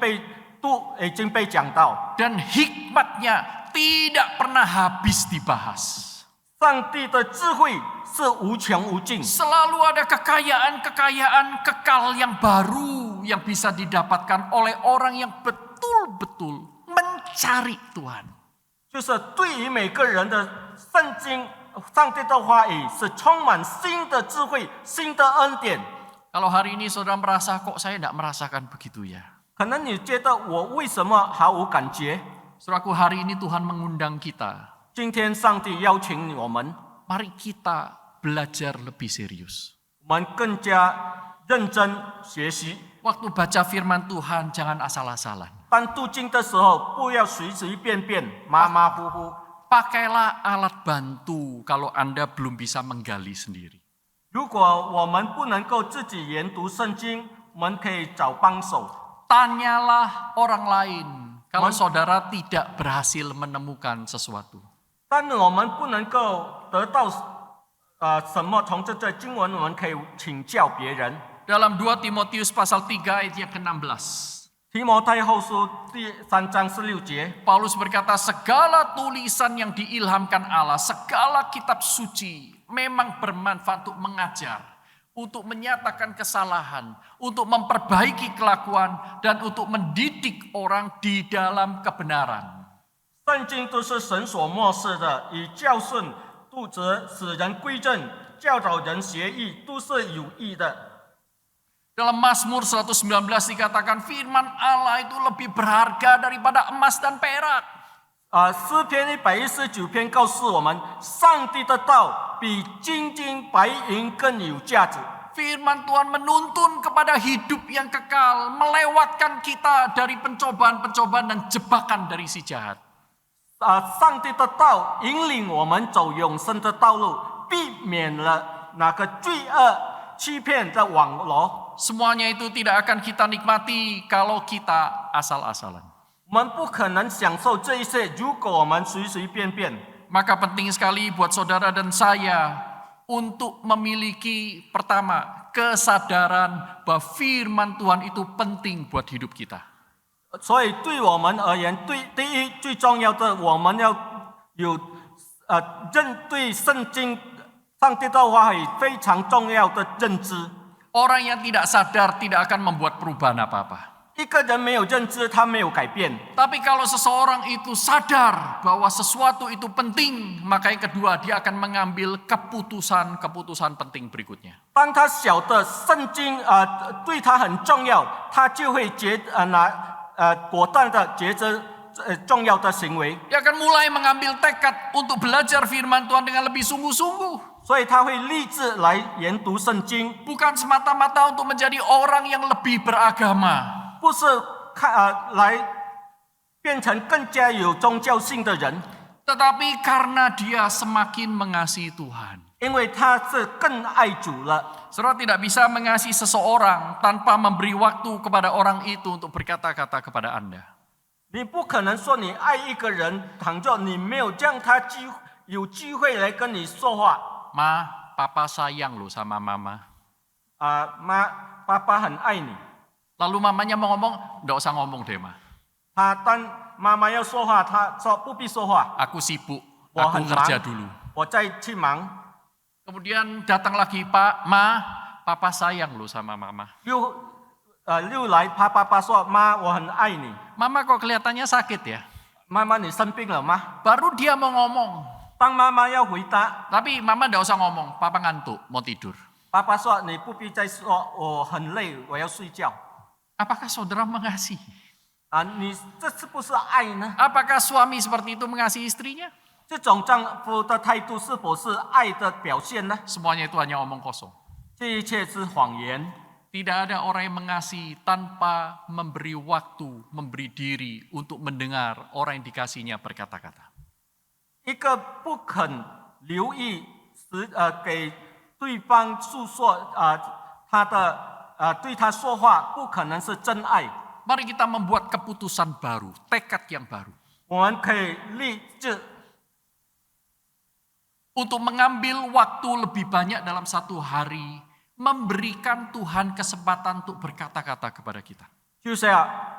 [SPEAKER 2] 被讲到，
[SPEAKER 1] Dan hikmatnya tidak pernah habis dibahas.
[SPEAKER 2] 上帝的智慧是无穷无尽，
[SPEAKER 1] Selalu ada kekayaan kekal yang baru yang bisa didapatkan oleh orang yang betul-betul mencari Tuhan.
[SPEAKER 2] 就是对于每个人的圣经，上帝的话语是充满新的智慧、新的恩典。
[SPEAKER 1] Kalau hari ini saudara merasa kok saya tidak merasakan begitu ya.
[SPEAKER 2] 可能你觉得我为什么毫无感觉？
[SPEAKER 1] Saudaraku, hari ini Tuhan mengundang kita.
[SPEAKER 2] 今天上帝邀请我们，
[SPEAKER 1] Mari kita belajar lebih serius.
[SPEAKER 2] 我们更加认真学习。
[SPEAKER 1] Waktu baca firman Tuhan jangan asal-asalan.
[SPEAKER 2] 当读经的时候，不要随随便便、马马虎虎。
[SPEAKER 1] Pakailah alat bantu kalau Anda belum bisa menggali sendiri.
[SPEAKER 2] 如果我们不能够自己研读圣经，我们可以找帮手。
[SPEAKER 1] Tanyalah orang lain kalau saudara tidak berhasil menemukan sesuatu.
[SPEAKER 2] 当我们不能够得到什么从这经文，我们可以请教别人。
[SPEAKER 1] Dalam 2 Timotius pasal 3 ayat yang ke-16.
[SPEAKER 2] 提摩太后书第3章16节，
[SPEAKER 1] Paulus berkata, segala tulisan yang diilhamkan Allah, segala kitab suci memang bermanfaat untuk mengajar, untuk menyatakan kesalahan, untuk memperbaiki kelakuan, dan untuk mendidik orang di dalam kebenaran.
[SPEAKER 2] 圣经都是神所默示的，以教训、督责、使人归正、教导人学义，都是有益的。
[SPEAKER 1] Dalam Mazmur 119 dikatakan firman Allah itu lebih berharga daripada emas dan perak.
[SPEAKER 2] 诗篇119篇告诉我们，上帝的道比金金白银更有价值。
[SPEAKER 1] Firman Tuhan menuntun kepada hidup yang kekal, melewatkan kita dari pencobaan-pencobaan dan jebakan dari si jahat.
[SPEAKER 2] 上帝的道引领我们走永生的道路，避免了那个罪恶欺骗的网罗。
[SPEAKER 1] Semuanya itu tidak akan kita nikmati kalau kita asal-asalan.
[SPEAKER 2] 我们不可能享受这一切，如果我们随随便便。
[SPEAKER 1] Maka penting sekali buat saudara dan saya untuk memiliki pertama kesadaran bahwa firman Tuhan itu penting buat hidup kita.
[SPEAKER 2] 所以对我们而言，第一最重要的，我们要有对圣经、上帝的话语非常重要的认知。
[SPEAKER 1] Orang yang tidak sadar tidak akan membuat perubahan apa-apa.
[SPEAKER 2] 一个人没有认知，他没有改变。
[SPEAKER 1] Tapi kalau seseorang itu sadar bahwa sesuatu itu penting, maka yang kedua dia akan mengambil keputusan-keputusan penting berikutnya.
[SPEAKER 2] 当他晓得圣经对他很重要，他就会果断的抉择重要的行为。
[SPEAKER 1] Dia akan mulai mengambil tekad untuk belajar firman Tuhan dengan lebih sungguh-sungguh.
[SPEAKER 2] 所以他会立志来研读圣经，
[SPEAKER 1] Bukan semata-mata untuk menjadi orang yang lebih beragama.
[SPEAKER 2] 不是来变成更加有宗教性的人，
[SPEAKER 1] Tetapi karena dia semakin mengasihi Tuhan.
[SPEAKER 2] 因为他是更爱主了。
[SPEAKER 1] Saudara tidak bisa mengasihi seseorang tanpa memberi waktu kepada orang itu untuk berkata-kata kepada Anda.
[SPEAKER 2] 你不可能说你爱一个人，倘若你没有让他有机会来跟你说话。
[SPEAKER 1] Ma, papa sayang loh sama mama.
[SPEAKER 2] 爸爸很爱你。
[SPEAKER 1] Lalu mamanya mau ngomong, enggak usah ngomong deh ma.
[SPEAKER 2] 当妈妈要说话，他说不必说话，
[SPEAKER 1] Aku sibuk,
[SPEAKER 2] 我
[SPEAKER 1] aku
[SPEAKER 2] 很
[SPEAKER 1] kerja
[SPEAKER 2] 忙
[SPEAKER 1] dulu.
[SPEAKER 2] 我再去忙。
[SPEAKER 1] Kemudian datang lagi, Pak, Ma, papa sayang loh sama mama.
[SPEAKER 2] 又来，爸爸说妈，我很爱你。
[SPEAKER 1] Mama kok kelihatannya sakit ya?
[SPEAKER 2] 妈妈，你生病了吗？
[SPEAKER 1] Baru dia mau ngomong.
[SPEAKER 2] 当妈妈要回答，
[SPEAKER 1] Tapi mama enggak usah ngomong, papa ngantuk, mau tidur.
[SPEAKER 2] 爸爸说你不必再说，我很累，我要睡觉。
[SPEAKER 1] Apakah saudara mengasihi?
[SPEAKER 2] 你这是不是爱呢？
[SPEAKER 1] Apakah suami seperti itu mengasihi istrinya?
[SPEAKER 2] 这种丈夫的态度是否是爱的表现呢？
[SPEAKER 1] Semuanya itu hanya omong kosong.
[SPEAKER 2] 这一切是谎言。
[SPEAKER 1] Tidak ada orang yang mengasihi tanpa memberi waktu, memberi diri untuk mendengar orang yang dikasihnya berkata-kata.
[SPEAKER 2] 一个不肯留意给对方诉说对他说话，不可能是真爱。
[SPEAKER 1] Mari kita membuat keputusan baru, tekad yang baru.
[SPEAKER 2] 我们可以立志
[SPEAKER 1] Untuk mengambil waktu lebih banyak dalam satu hari, memberikan Tuhan kesempatan untuk berkata-kata kepada kita.
[SPEAKER 2] 就是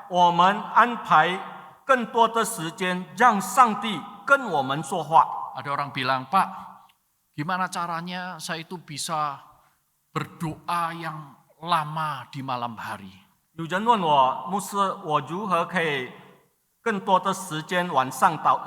[SPEAKER 2] 我们安排更多的时间，让上帝跟我们说话。
[SPEAKER 1] Ada orang bilang, Pak, gimana caranya saya itu bisa berdoa yang lama di malam hari?
[SPEAKER 2] 有人问我，牧师，我如何可以更多的时间晚上祷？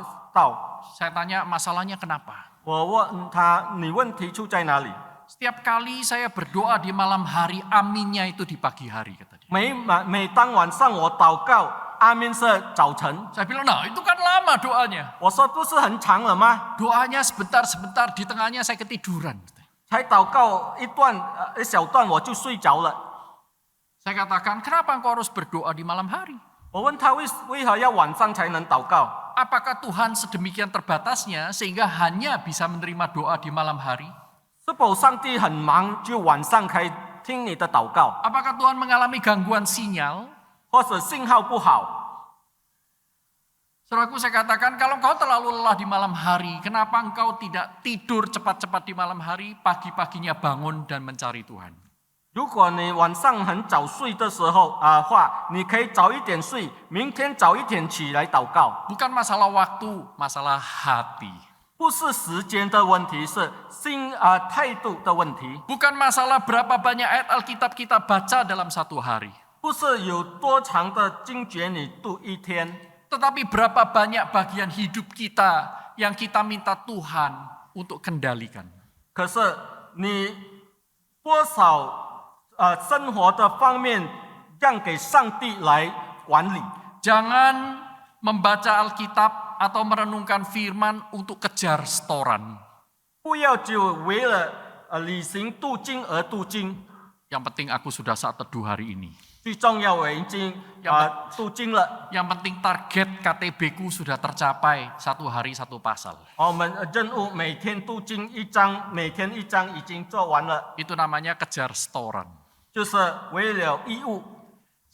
[SPEAKER 1] Saya tanya, masalahnya kenapa?
[SPEAKER 2] 我问他，你问题出在哪里？
[SPEAKER 1] Setiap kali saya berdoa di malam hari, aminnya itu di pagi hari, kata dia.
[SPEAKER 2] 每当晚上我祷告，阿明是早晨。
[SPEAKER 1] Saya bilang, nah itu kan lama doanya.
[SPEAKER 2] 我说不是很长了吗？
[SPEAKER 1] Doanya sebentar-sebentar, di tengahnya saya ketiduran.
[SPEAKER 2] 才祷告一小段我就睡着了。
[SPEAKER 1] Saya katakan, kenapa engkau harus berdoa di malam hari?
[SPEAKER 2] 我问他为何要晚上才能祷告？
[SPEAKER 1] Apakah Tuhan sedemikian terbatasnya sehingga hanya bisa menerima doa di malam hari?
[SPEAKER 2] 是否上帝很忙，就晚上可以听你的祷告，
[SPEAKER 1] Apakah Tuhan mengalami gangguan sinyal?
[SPEAKER 2] 或者信号不好？
[SPEAKER 1] Saudaraku, saya katakan, kalau engkau terlalu lelah di malam hari, kenapa engkau tidak tidur cepat-cepat di malam hari, pagi-paginya bangun dan mencari Tuhan?
[SPEAKER 2] 如果你晚上很早睡的时候你可以早一点睡，明天早一点起来祷告。
[SPEAKER 1] Bukan masalah waktu, masalah hati.
[SPEAKER 2] 不是时间的问题，是态度的问题。
[SPEAKER 1] Bukan masalah berapa banyak ayat Alkitab kita baca dalam satu hari.
[SPEAKER 2] 不是有多长的经节你读一天，
[SPEAKER 1] Tetapi berapa banyak bagian hidup kita yang kita minta Tuhan untuk kendalikan.
[SPEAKER 2] 可是你多少生活的方面让给上帝来管理。
[SPEAKER 1] Jangan membaca Alkitab atau merenungkan firman untuk kejar setoran.
[SPEAKER 2] 不要就为了履行镀金而镀金，
[SPEAKER 1] Yang penting aku sudah saat teduh hari ini.
[SPEAKER 2] 最重要我已经镀金了。
[SPEAKER 1] Yang penting target KTB-ku sudah tercapai, satu hari satu pasal.
[SPEAKER 2] 我们任务每天镀金一张，每天一张已经做完了，
[SPEAKER 1] Itu namanya kejar setoran.
[SPEAKER 2] 就是为了义务。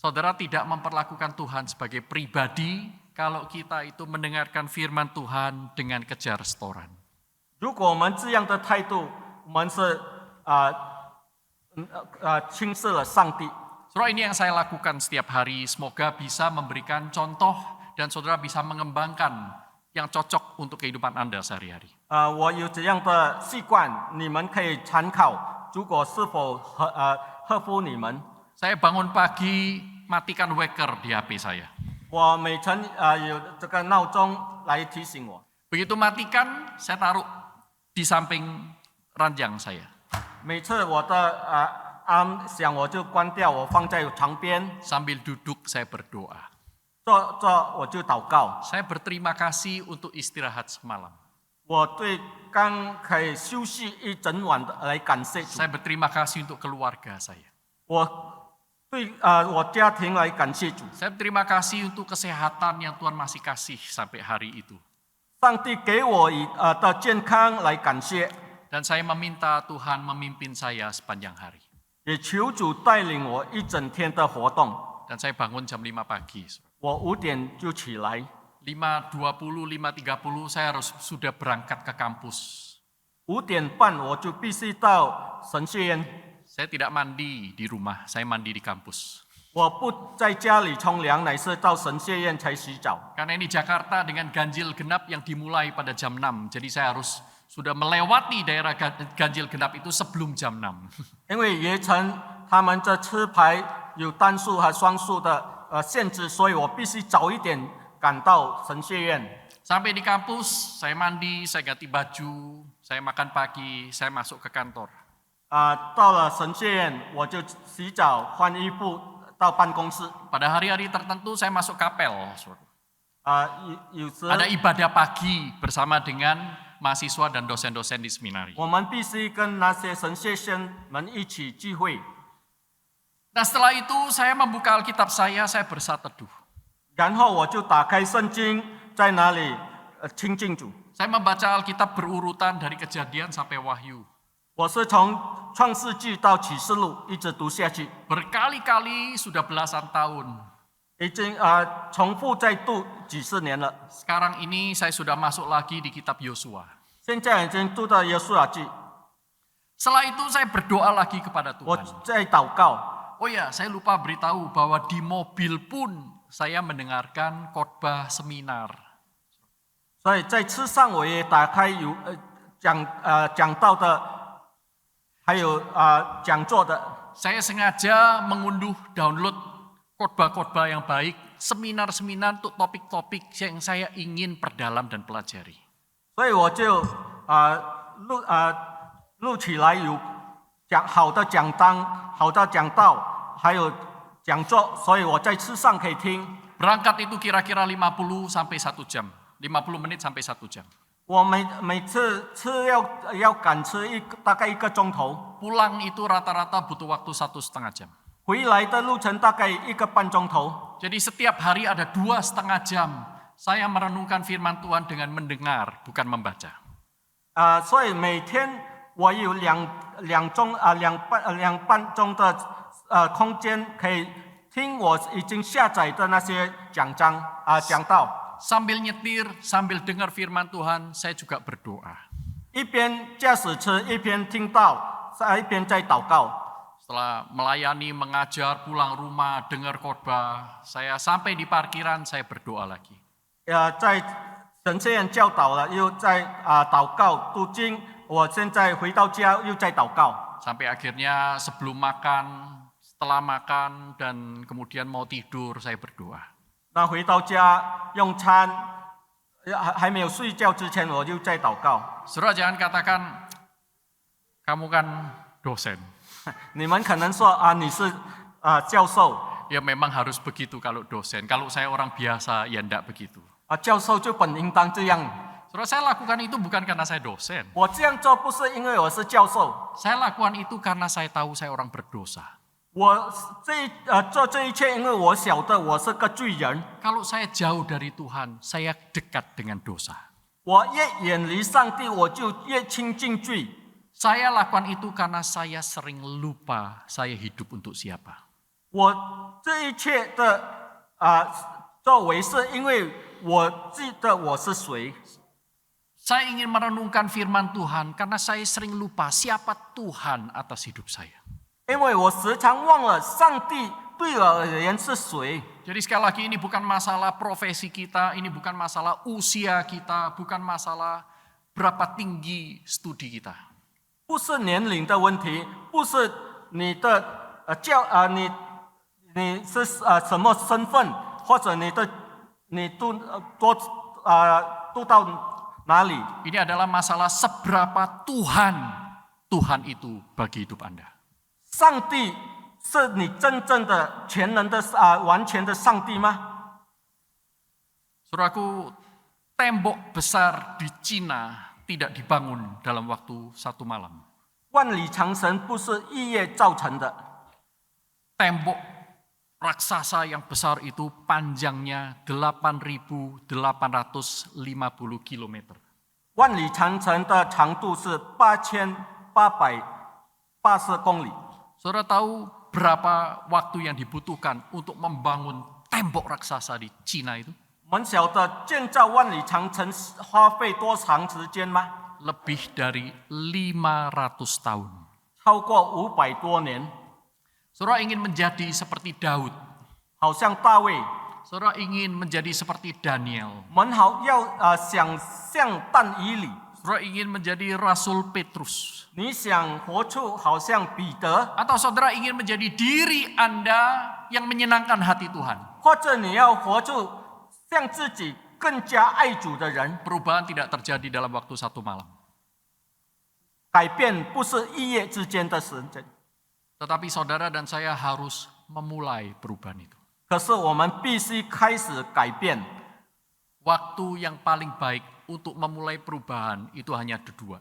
[SPEAKER 1] Saudara tidak memperlakukan Tuhan sebagai pribadi kalau kita itu mendengarkan firman Tuhan dengan kejar setoran.
[SPEAKER 2] 如果我们这样的态度，我们是轻视了上帝。
[SPEAKER 1] Saudara, ini yang saya lakukan setiap hari. Semoga bisa memberikan contoh dan saudara bisa mengembangkan yang cocok untuk kehidupan Anda sehari-hari.
[SPEAKER 2] 我有这样的习惯，你们可以参考，如果是否合乎你们。
[SPEAKER 1] Saya bangun pagi, matikan waker di HP saya.
[SPEAKER 2] 我每晨有这个闹钟来提醒我，
[SPEAKER 1] Begitu matikan, saya taruh di samping ranjang saya.
[SPEAKER 2] 每次我的按响我就关掉，我放在床边，
[SPEAKER 1] Sambil duduk saya berdoa.
[SPEAKER 2] 我就祷告。
[SPEAKER 1] Saya berterima kasih untuk istirahat semalam.
[SPEAKER 2] 我对刚可以休息一整晚的来感谢主，
[SPEAKER 1] Saya berterima kasih untuk keluarga saya.
[SPEAKER 2] 我对我家庭来感谢主。
[SPEAKER 1] Saya berterima kasih untuk kesehatan yang Tuhan masih kasih sampai hari itu.
[SPEAKER 2] 上帝给我的健康来感谢，
[SPEAKER 1] Dan saya meminta Tuhan memimpin saya sepanjang hari.
[SPEAKER 2] 也求主带领我一整天的活动。
[SPEAKER 1] Dan saya bangun jam 5 pagi.
[SPEAKER 2] 我5点就起来，
[SPEAKER 1] 5.20, 5.30 saya harus sudah berangkat ke kampus.
[SPEAKER 2] 5点半我就必须到神学院。
[SPEAKER 1] Saya tidak mandi di rumah, saya mandi di kampus.
[SPEAKER 2] 我不在家里冲凉，乃是到神学院才洗澡。
[SPEAKER 1] Karena ini Jakarta dengan ganjil genap yang dimulai pada jam 6. Jadi saya harus sudah melewati daerah ganjil genap itu sebelum jam 6.
[SPEAKER 2] 因为盐城他们这车牌有单数和双数的限制，所以我必须早一点赶到神学院。
[SPEAKER 1] Sampai di kampus, saya mandi, saya ganti baju, saya makan pagi, saya masuk ke kantor.
[SPEAKER 2] 到了神学院，我就洗澡换衣服，到办公室。
[SPEAKER 1] Pada hari-hari tertentu saya masuk kapel. Saudara.
[SPEAKER 2] 有时
[SPEAKER 1] Ada ibadah pagi bersama dengan mahasiswa dan dosen-dosen di seminari.
[SPEAKER 2] 我们必须跟那些神学生们一起聚会。
[SPEAKER 1] Nah setelah itu saya membuka Alkitab saya bersat teduh.
[SPEAKER 2] 然后我就打开圣经，在那里亲近主。
[SPEAKER 1] Saya membaca Alkitab berurutan dari Kejadian sampai Wahyu.
[SPEAKER 2] 我是从创世纪到启示录一直读下去，
[SPEAKER 1] Berkali-kali sudah belasan tahun.
[SPEAKER 2] 已经重复再读几十年了。
[SPEAKER 1] Sekarang ini saya sudah masuk lagi di kitab Yosua.
[SPEAKER 2] 现在已经读到耶稣亚记，
[SPEAKER 1] Setelah itu saya berdoa lagi kepada
[SPEAKER 2] 我
[SPEAKER 1] Tuhan.
[SPEAKER 2] 在祷告。
[SPEAKER 1] Oh ya, saya lupa beritahu bahwa di mobil pun saya mendengarkan khotbah seminar.
[SPEAKER 2] 所以在车上我也打开有讲道的，还有讲座的。
[SPEAKER 1] Saya sengaja mengunduh download khotbah-khotbah yang baik, seminar-seminar untuk topik-topik yang saya ingin perdalam dan pelajari.
[SPEAKER 2] 所以我就录起来有好的讲章、好的讲道，还有讲座，所以我在车上可以听。
[SPEAKER 1] Berangkat itu kira-kira 50 sampai 1 jam, 50 menit sampai 1 jam.
[SPEAKER 2] 我每次吃要赶车大概1个钟头，
[SPEAKER 1] Pulang itu rata-rata butuh waktu 1,5 jam.
[SPEAKER 2] 回来的路程大概1个半钟头。
[SPEAKER 1] Jadi setiap hari ada 2,5 jam saya merenungkan firman Tuhan dengan mendengar, bukan membaca.
[SPEAKER 2] 所以每天我有两半钟的空间可以听我已经下载的那些讲道。
[SPEAKER 1] Sambil nyetir, sambil dengar firman Tuhan, saya juga berdoa.
[SPEAKER 2] 一边驾驶车一边听到，一边在祷告。
[SPEAKER 1] Setelah melayani, mengajar, pulang rumah, dengar khotbah, saya sampai di parkiran, saya berdoa lagi.
[SPEAKER 2] 在神学院教导了，又在祷告读经。我现在回到家又在祷告。
[SPEAKER 1] Sampai akhirnya sebelum makan, setelah makan, dan kemudian mau tidur, saya berdoa.
[SPEAKER 2] 那回到家用餐，还没有睡觉之前，我就在祷告。
[SPEAKER 1] Saudara jangan katakan, kamu kan dosen.
[SPEAKER 2] 你们可能说你是教授，
[SPEAKER 1] Ya memang harus begitu kalau dosen. Kalau saya orang biasa, ya enggak begitu.
[SPEAKER 2] 教授就本应当这样。
[SPEAKER 1] Saudara, saya lakukan itu bukan karena saya dosen.
[SPEAKER 2] 我这样做不是因为我是教授，
[SPEAKER 1] Saya lakukan itu karena saya tahu saya orang berdosa.
[SPEAKER 2] 我做这一切，因为我晓得我是个罪人。
[SPEAKER 1] Kalau saya jauh dari Tuhan, saya dekat dengan dosa.
[SPEAKER 2] 我越远离上帝，我就越亲近罪。
[SPEAKER 1] Saya lakukan itu karena saya sering lupa saya hidup untuk siapa.
[SPEAKER 2] 我这一切的作为，是因为我记得我是谁。
[SPEAKER 1] Saya ingin merenungkan firman Tuhan karena saya sering lupa siapa Tuhan atas hidup saya.
[SPEAKER 2] 因为我时常忘了上帝对我而言是谁。
[SPEAKER 1] Jadi sekali lagi ini bukan masalah profesi kita, ini bukan masalah usia kita, bukan masalah berapa tinggi studi kita.
[SPEAKER 2] 不是年龄的问题，不是你的你是什么身份，或者你读到哪里？
[SPEAKER 1] Ini adalah masalah seberapa Tuhan itu bagi hidup Anda.
[SPEAKER 2] 上帝是你真正的全能的完全的上帝吗？
[SPEAKER 1] Saudaraku, tembok besar di Cina tidak dibangun dalam waktu 1 malam.
[SPEAKER 2] 万里长城不是一夜造成的。
[SPEAKER 1] Tembok raksasa yang besar itu panjangnya 8.850 km.
[SPEAKER 2] 万里长城的长度是8880公里。
[SPEAKER 1] Saudara tahu berapa waktu yang dibutuhkan untuk membangun tembok raksasa di Cina itu?
[SPEAKER 2] 我们晓得建造万里长城花费多长时间吗？
[SPEAKER 1] Lebih dari 500 tahun.
[SPEAKER 2] 超过500多年，
[SPEAKER 1] Saudara ingin menjadi seperti Daud.
[SPEAKER 2] 好像大卫。
[SPEAKER 1] Saudara ingin menjadi seperti Daniel.
[SPEAKER 2] 我们想像但以理，
[SPEAKER 1] Saudara ingin menjadi Rasul Petrus.
[SPEAKER 2] 你想活出好像彼得，
[SPEAKER 1] Atau saudara ingin menjadi diri Anda yang menyenangkan hati Tuhan.
[SPEAKER 2] 或者你要活出像自己更加爱主的人。
[SPEAKER 1] Perubahan tidak terjadi dalam waktu 1 malam.
[SPEAKER 2] 改变不是一夜之间的事情，
[SPEAKER 1] Tetapi saudara dan saya harus memulai perubahan itu.
[SPEAKER 2] 可是我们必须开始改变。
[SPEAKER 1] Waktu yang paling baik untuk memulai perubahan itu hanya ada dua.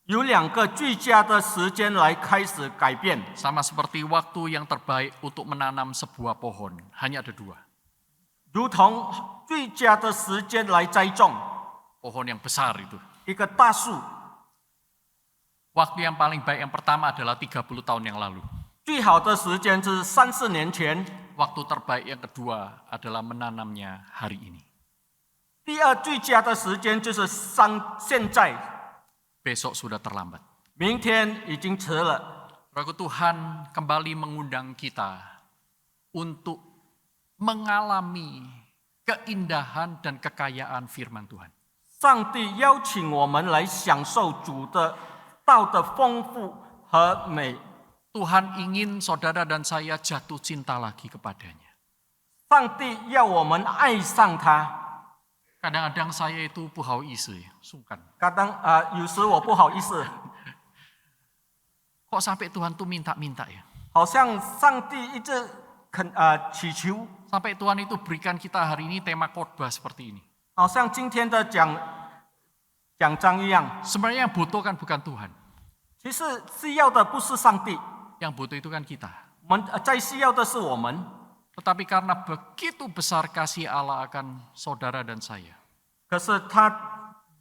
[SPEAKER 2] 有2个最佳的时间来开始改变，
[SPEAKER 1] Sama seperti waktu yang terbaik untuk menanam sebuah pohon, hanya ada dua.
[SPEAKER 2] 如同最佳的时间来栽种
[SPEAKER 1] Pohon yang besar itu.
[SPEAKER 2] 一个大树。
[SPEAKER 1] Waktu yang paling baik yang pertama adalah 30 tahun yang lalu.
[SPEAKER 2] 最好的时间是3、4年前，
[SPEAKER 1] Waktu terbaik yang kedua adalah menanamnya hari ini.
[SPEAKER 2] 第二最佳的时间就是现在，
[SPEAKER 1] Besok sudah terlambat.
[SPEAKER 2] 明天已经迟了。
[SPEAKER 1] Saudaraku, Tuhan kembali mengundang kita untuk mengalami keindahan dan kekayaan firman Tuhan.
[SPEAKER 2] 上帝邀请我们来享受主的道的丰富和美。
[SPEAKER 1] Tuhan ingin saudara dan saya jatuh cinta lagi kepadanya.
[SPEAKER 2] 上帝要我们爱上他。
[SPEAKER 1] Kadang-kadang saya itu puhau isi, sungkan.
[SPEAKER 2] 有时我不好意思，
[SPEAKER 1] Kok sampai Tuhan tuh minta-minta ya?
[SPEAKER 2] 好像上帝一直祈求，
[SPEAKER 1] Sampai Tuhan itu berikan kita hari ini tema khotbah seperti ini.
[SPEAKER 2] 好像今天的讲章一样。
[SPEAKER 1] Sebenarnya yang butuh kan bukan Tuhan.
[SPEAKER 2] 其实需要的不是上帝，
[SPEAKER 1] Yang butuh itu kan kita.
[SPEAKER 2] 在需要的是我们。
[SPEAKER 1] Tetapi karena begitu besar kasih Allah akan saudara dan saya,
[SPEAKER 2] 可是他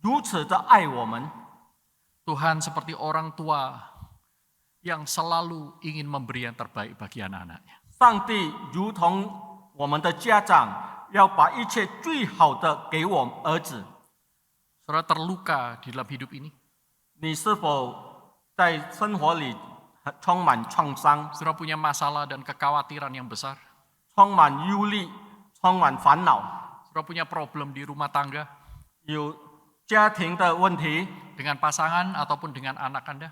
[SPEAKER 2] 如此的爱我们，
[SPEAKER 1] Tuhan seperti orang tua yang selalu ingin memberi yang terbaik bagi anak-anaknya.
[SPEAKER 2] 上帝如同我们的家长，要把一切最好的给我们儿子。
[SPEAKER 1] Saudara terluka di dalam hidup ini?
[SPEAKER 2] 你是否在生活里充满创伤、
[SPEAKER 1] Saudara punya masalah dan kekhawatiran yang besar?
[SPEAKER 2] 充满忧虑、充满烦恼，
[SPEAKER 1] Saudara punya problem di rumah tangga
[SPEAKER 2] 有家庭的问题、
[SPEAKER 1] dengan pasangan ataupun dengan anak Anda?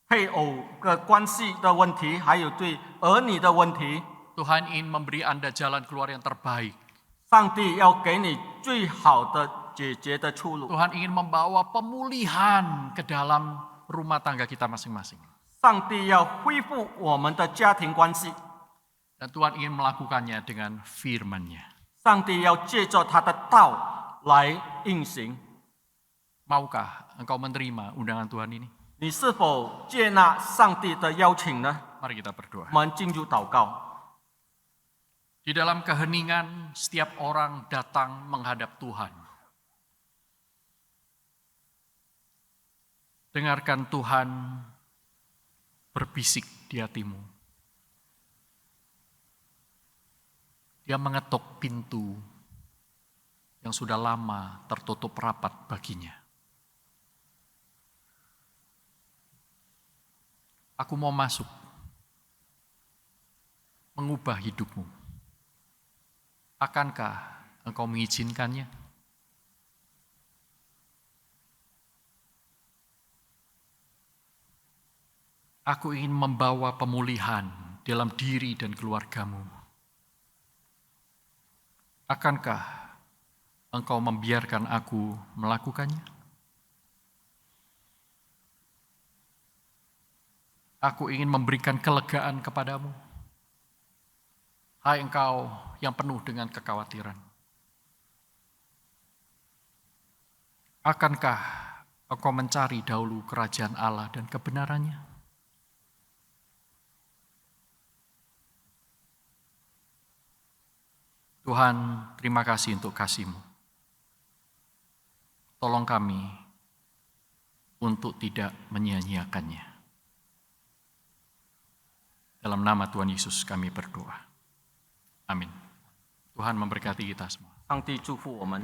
[SPEAKER 2] 配偶的关系的问题，还有对儿女的问题。
[SPEAKER 1] Tuhan ingin memberi Anda jalan keluar yang terbaik.
[SPEAKER 2] 上帝要给你最好的解决的出路。
[SPEAKER 1] Tuhan ingin membawa pemulihan ke dalam rumah tangga kita masing-masing.
[SPEAKER 2] 上帝要恢复我们的家庭关系，
[SPEAKER 1] Dan Tuhan ingin melakukannya dengan firman-Nya.
[SPEAKER 2] 上帝要借着他的道来运行。
[SPEAKER 1] Maukah engkau menerima undangan Tuhan ini?
[SPEAKER 2] 你是否接纳上帝的邀请呢？
[SPEAKER 1] Mari kita berdoa.
[SPEAKER 2] 我们进入祷告。
[SPEAKER 1] Di dalam keheningan, setiap orang datang menghadap Tuhan. Dengarkan Tuhan berbisik di hatimu. Dia mengetuk pintu yang sudah lama tertutup rapat baginya. Aku mau masuk, mengubah hidupmu. Akankah engkau mengizinkannya? Aku ingin membawa pemulihan dalam diri dan keluargamu. Akankah engkau membiarkan aku melakukannya? Aku ingin memberikan kelegaan kepadamu. Hai engkau yang penuh dengan kekhawatiran. Akankah engkau mencari dahulu kerajaan Allah dan kebenarannya? Tuhan, terima kasih untuk kasih-Mu. Tolong kami untuk tidak menyia-nyiakannya. Dalam nama Tuhan Yesus kami berdoa. Amin. Tuhan memberkati kita semua.
[SPEAKER 2] 上帝祝福我们。